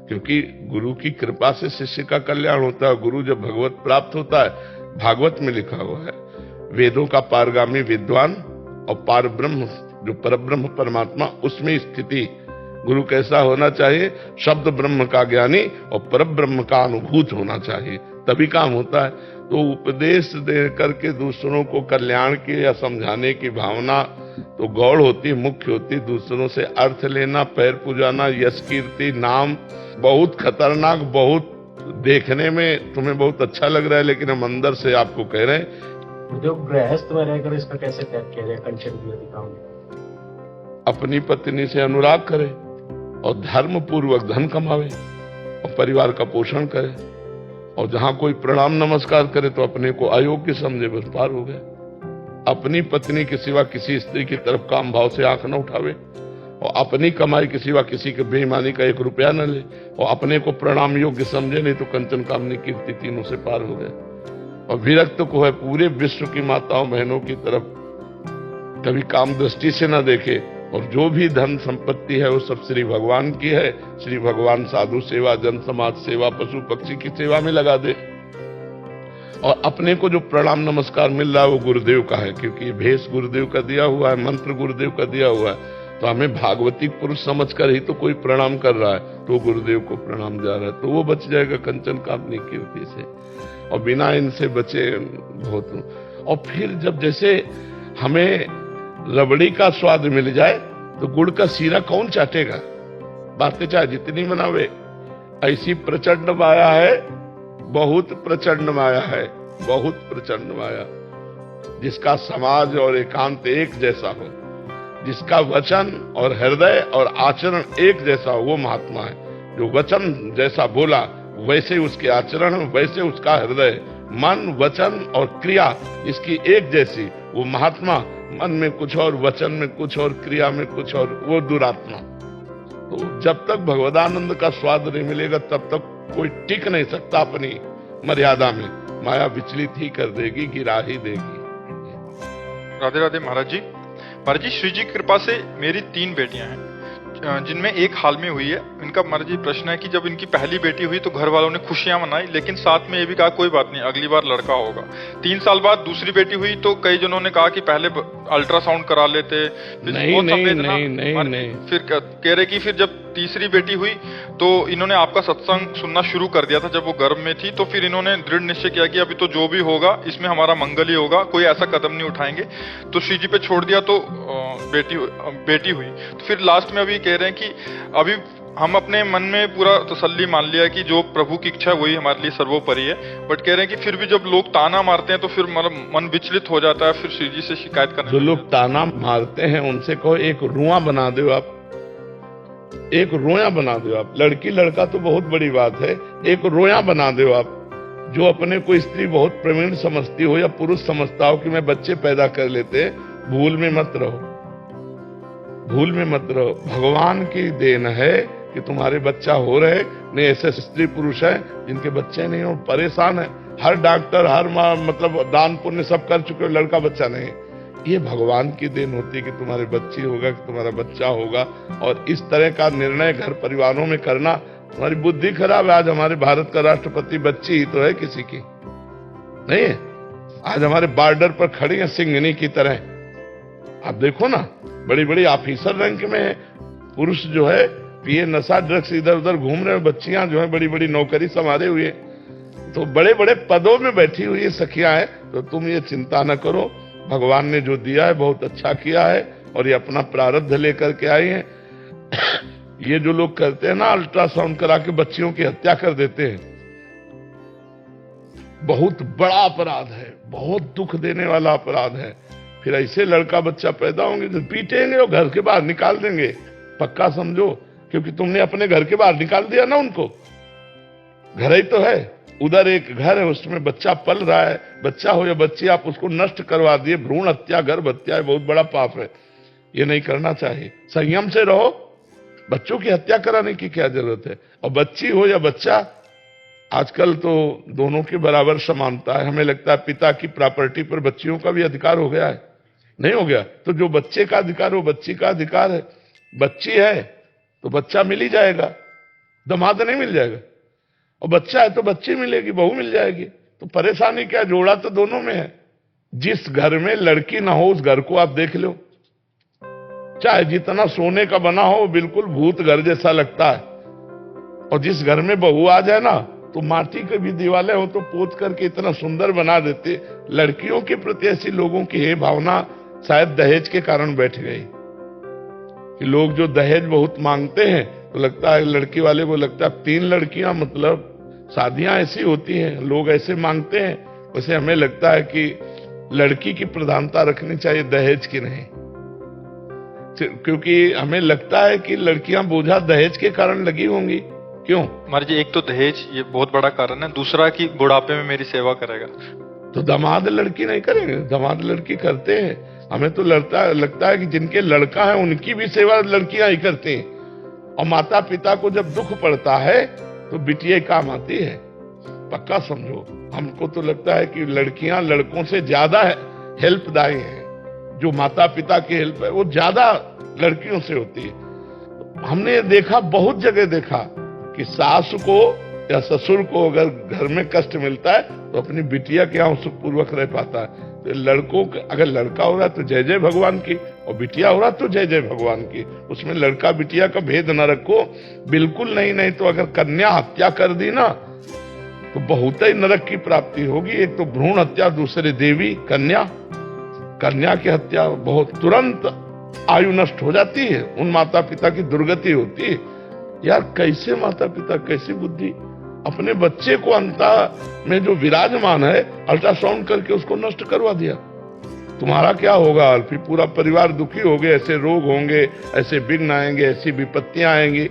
क्योंकि गुरु की कृपा से शिष्य का कल्याण होता है। गुरु जब भगवत प्राप्त होता है, भागवत में लिखा हुआ है, वेदों का पारगामी विद्वान और पार ब्रह्म, जो परब्रह्म परमात्मा, उसमें स्थिति। गुरु कैसा होना चाहिए? शब्द ब्रह्म का ज्ञानी और परब्रह्म का अनुभूत होना चाहिए, तभी काम होता है। तो उपदेश दे करके दूसरों को कल्याण की या समझाने की भावना तो गौड़ होती, मुख्य होती। दूसरों से अर्थ लेना, पैर पुजाना, यश कीर्ति, नाम बहुत खतरनाक, बहुत देखने में तुम्हें बहुत अच्छा लग रहा है, लेकिन हम अंदर से आपको कह रहे हैं
उद्योग गृहस्थ में रहकर इसका कैसे त्याग किया जाए, कंचन की अधिकाओं
अपनी पत्नी से अनुराग करे और धर्म पूर्वक धन कमावे और परिवार का पोषण करे, और जहां कोई प्रणाम नमस्कार करे तो अपने को अयोग्य समझे, बस पार हो गए। अपनी पत्नी के सिवा किसी स्त्री की तरफ काम भाव से आंख न उठावे, और अपनी कमाई के सिवा किसी के बेईमानी का 1 रुपया न ले, और अपने को प्रणाम योग्य समझे, नहीं तो कंचन कामनी कीर्ति तीनों से पार हो गए। और विरक्त को है पूरे विश्व की माताओं बहनों की तरफ कभी काम दृष्टि से न देखे, और जो भी धन संपत्ति है वो सब श्री भगवान की है। श्री भगवान साधु सेवा, जन समाज सेवा, पशु पक्षी की सेवा में लगा दे, और अपने को जो प्रणाम नमस्कार मिल रहा है वो गुरुदेव का है, क्योंकि ये भेष गुरुदेव का दिया हुआ है, मंत्र गुरुदेव का दिया हुआ है। तो हमें भागवती पुरुष समझकर ही तो कोई प्रणाम कर रहा है, तो गुरुदेव को प्रणाम जा रहा है, तो वो बच जाएगा कंचन कामनी कीर्ति से, और बिना इनसे बचे बहुत। और फिर जब जैसे हमें रबड़ी का स्वाद मिल जाए तो गुड़ का सीरा कौन चाटेगा, बातें चाहे जितनी बनावे। ऐसी प्रचंड माया है, बहुत प्रचंड माया है, बहुत प्रचंड माया, जिसका समाज और एकांत एक जैसा हो, जिसका वचन और हृदय और आचरण एक जैसा हो, वो महात्मा है। जो वचन जैसा बोला वैसे उसके आचरण, वैसे उसका हृदय, मन, वचन और क्रिया इसकी एक जैसी, वो महात्मा। मन में कुछ और, वचन में कुछ और, क्रिया में कुछ और, वो दुरात्मा। तो जब तक भगवदानंद का स्वाद नहीं मिलेगा तब तक कोई टिक नहीं सकता अपनी मर्यादा में। माया विचलित ही कर देगी, गिरा ही देगी।
राधे राधे महाराज जी। महाराज जी, श्री जी की कृपा से मेरी 3 बेटियां हैं, जिनमें एक हाल में हुई है। इनका महाराज जी प्रश्न है कि जब इनकी पहली बेटी हुई तो घर वालों ने खुशियां मनाई, लेकिन साथ में ये भी कहा कोई बात नहीं, अगली बार लड़का होगा। 3 साल बाद दूसरी बेटी हुई तो कई जनों ने कहा कि पहले अल्ट्रासाउंड करा लेते।
नहीं।
फिर कह रहे कि फिर जब तीसरी बेटी हुई तो इन्होंने आपका सत्संग सुनना शुरू कर दिया था जब वो गर्भ में थी, तो फिर इन्होंने दृढ़ निश्चय किया कि अभी तो जो भी होगा इसमें हमारा मंगल ही होगा, कोई ऐसा कदम नहीं उठाएंगे। तो श्री जी पे छोड़ दिया तो बेटी हुई। तो फिर लास्ट में अभी कह रहे हैं कि अभी हम अपने मन में पूरा तसल्ली मान लिया कि जो प्रभु की इच्छा है वही हमारे लिए सर्वोपरि है, बट कह रहे हैं कि फिर भी जब लोग ताना मारते हैं तो फिर मन विचलित हो जाता है, फिर श्री जी से शिकायत करने।
जो लोग ताना मारते हैं उनसे कहो एक रुआ बना दो आप, एक रोया बना दो आप। लड़की लड़का तो बहुत बड़ी बात है, एक रोया बना दो आप। जो अपने को स्त्री बहुत प्रवीण समझती हो या पुरुष समझता हो कि मैं बच्चे पैदा कर लेते, भूल में मत रहो, भूल में मत रहो। भगवान की देन है कि तुम्हारे बच्चा हो रहे। नहीं ऐसे स्त्री पुरुष हैं जिनके बच्चे नहीं हो, परेशान है। हर डॉक्टर, हर मतलब दान पुण्य सब कर चुके हो, लड़का बच्चा नहीं। ये भगवान की देन होती है कि तुम्हारे बच्ची होगा, कि तुम्हारा बच्चा होगा। और इस तरह का निर्णय घर परिवारों में करना, तुम्हारी बुद्धि खराब है। आज हमारे भारत का राष्ट्रपति बच्ची ही तो है, किसी की नहीं है। आज हमारे बॉर्डर पर खड़ी है सिंघनी की तरह। आप देखो ना, बड़ी बड़ी ऑफिसर रैंक में है, पुरुष जो है पिए नशा ड्रग्स इधर उधर घूम रहे हैं, बच्चियां जो है बड़ी बड़ी नौकरी संभाले हुए, तो बड़े बड़े पदों में बैठी हुई सखियां हैं। तो तुम ये चिंता न करो, भगवान ने जो दिया है बहुत अच्छा किया है, और ये अपना प्रारब्ध लेकर के आई हैं। ये जो लोग करते हैं ना, अल्ट्रासाउंड करा के बच्चियों की हत्या कर देते हैं, बहुत बड़ा अपराध है, बहुत दुख देने वाला अपराध है। फिर ऐसे लड़का बच्चा पैदा होंगे तो पीटेंगे और घर के बाहर निकाल देंगे, पक्का समझो, क्योंकि तुमने अपने घर के बाहर निकाल दिया ना उनको। घर ही तो है, उधर एक घर है, उसमें बच्चा पल रहा है, बच्चा हो या बच्ची, आप उसको नष्ट करवा दिए। भ्रूण हत्या, गर्भ हत्या बहुत बड़ा पाप है, ये नहीं करना चाहिए। संयम से रहो, बच्चों की हत्या कराने की क्या जरूरत है। और बच्ची हो या बच्चा, आजकल तो दोनों के बराबर समानता है। हमें लगता है पिता की प्रॉपर्टी पर बच्चियों का भी अधिकार हो गया है, नहीं हो गया। तो जो बच्चे का अधिकार हो, बच्ची का अधिकार है। बच्ची है तो बच्चा मिल ही जाएगा, दामाद नहीं मिल जाएगा। और बच्चा है तो बच्ची मिलेगी, बहू मिल जाएगी। तो परेशानी क्या, जोड़ा तो दोनों में है। जिस घर में लड़की ना हो उस घर को आप देख लो, चाहे जितना सोने का बना हो, बिल्कुल भूत घर जैसा लगता है। और जिस घर में बहू आ जाए ना, तो माटी के भी दीवारें हो तो पोत करके इतना सुंदर बना देते। लड़कियों के प्रति ऐसी लोगों की है भावना शायद दहेज के कारण बैठ गई कि लोग जो दहेज बहुत मांगते हैं तो लगता है लड़की वाले को लगता है 3 लड़कियां, मतलब शादियां ऐसी होती हैं, लोग ऐसे मांगते हैं। वैसे हमें लगता है कि लड़की की प्रधानता रखनी चाहिए, दहेज की नहीं, क्योंकि हमें लगता है कि लड़कियां बोझा दहेज के कारण लगी होंगी। क्यों?
महाराज जी, एक तो दहेज ये बहुत बड़ा कारण है, दूसरा कि बुढ़ापे में मेरी सेवा करेगा।
तो दामाद लड़की नहीं करेंगे, दामाद लड़की करते हैं। हमें तो लगता है कि जिनके लड़का है उनकी भी सेवा लड़कियां ही करती हैं। और माता पिता को जब दुख पड़ता है तो बिटिया काम आती है, पक्का समझो। हमको तो लगता है कि लड़कियां लड़कों से ज्यादा हेल्पदायी हैं। जो माता पिता की हेल्प है वो ज्यादा लड़कियों से होती है। हमने देखा, बहुत जगह देखा कि सास को या ससुर को अगर घर में कष्ट मिलता है तो अपनी बिटिया के यहाँ सुखपूर्वक रह पाता है। तो लड़कों अगर लड़का हो रहा है तो जय जय भगवान की, और बिटिया हो रहा तो जय जय भगवान की। उसमें लड़का बिटिया का भेद न रखो, बिल्कुल नहीं तो अगर कन्या हत्या कर दी ना तो बहुत ही नरक की प्राप्ति होगी। एक तो भ्रूण हत्या, दूसरे देवी कन्या की हत्या, बहुत तुरंत आयु नष्ट हो जाती है, उन माता पिता की दुर्गति होती है। यार कैसे माता पिता, कैसी बुद्धि, अपने बच्चे को अंत में जो विराजमान है अल्ट्रासाउंड करके उसको नष्ट करवा दिया। तुम्हारा क्या होगा? फिर पूरा परिवार दुखी हो गए, ऐसे रोग होंगे, ऐसे विघ्न आएंगे, ऐसी विपत्तियां आएंगी।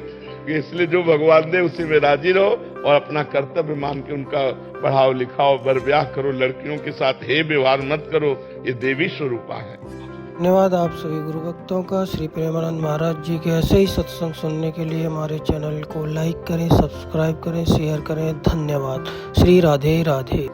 इसलिए जो भगवान दे उसी में राजी रहो और अपना कर्तव्य मान के उनका पढ़ाओ लिखाओ, बर ब्याह करो, लड़कियों के साथ हे व्यवहार मत करो, ये देवी स्वरूपा है।
धन्यवाद आप सभी गुरु भक्तों का। श्री प्रेमानंद महाराज जी के ऐसे ही सत्संग सुनने के लिए हमारे चैनल को लाइक करें, सब्सक्राइब करें, शेयर करें। धन्यवाद। श्री राधे राधे।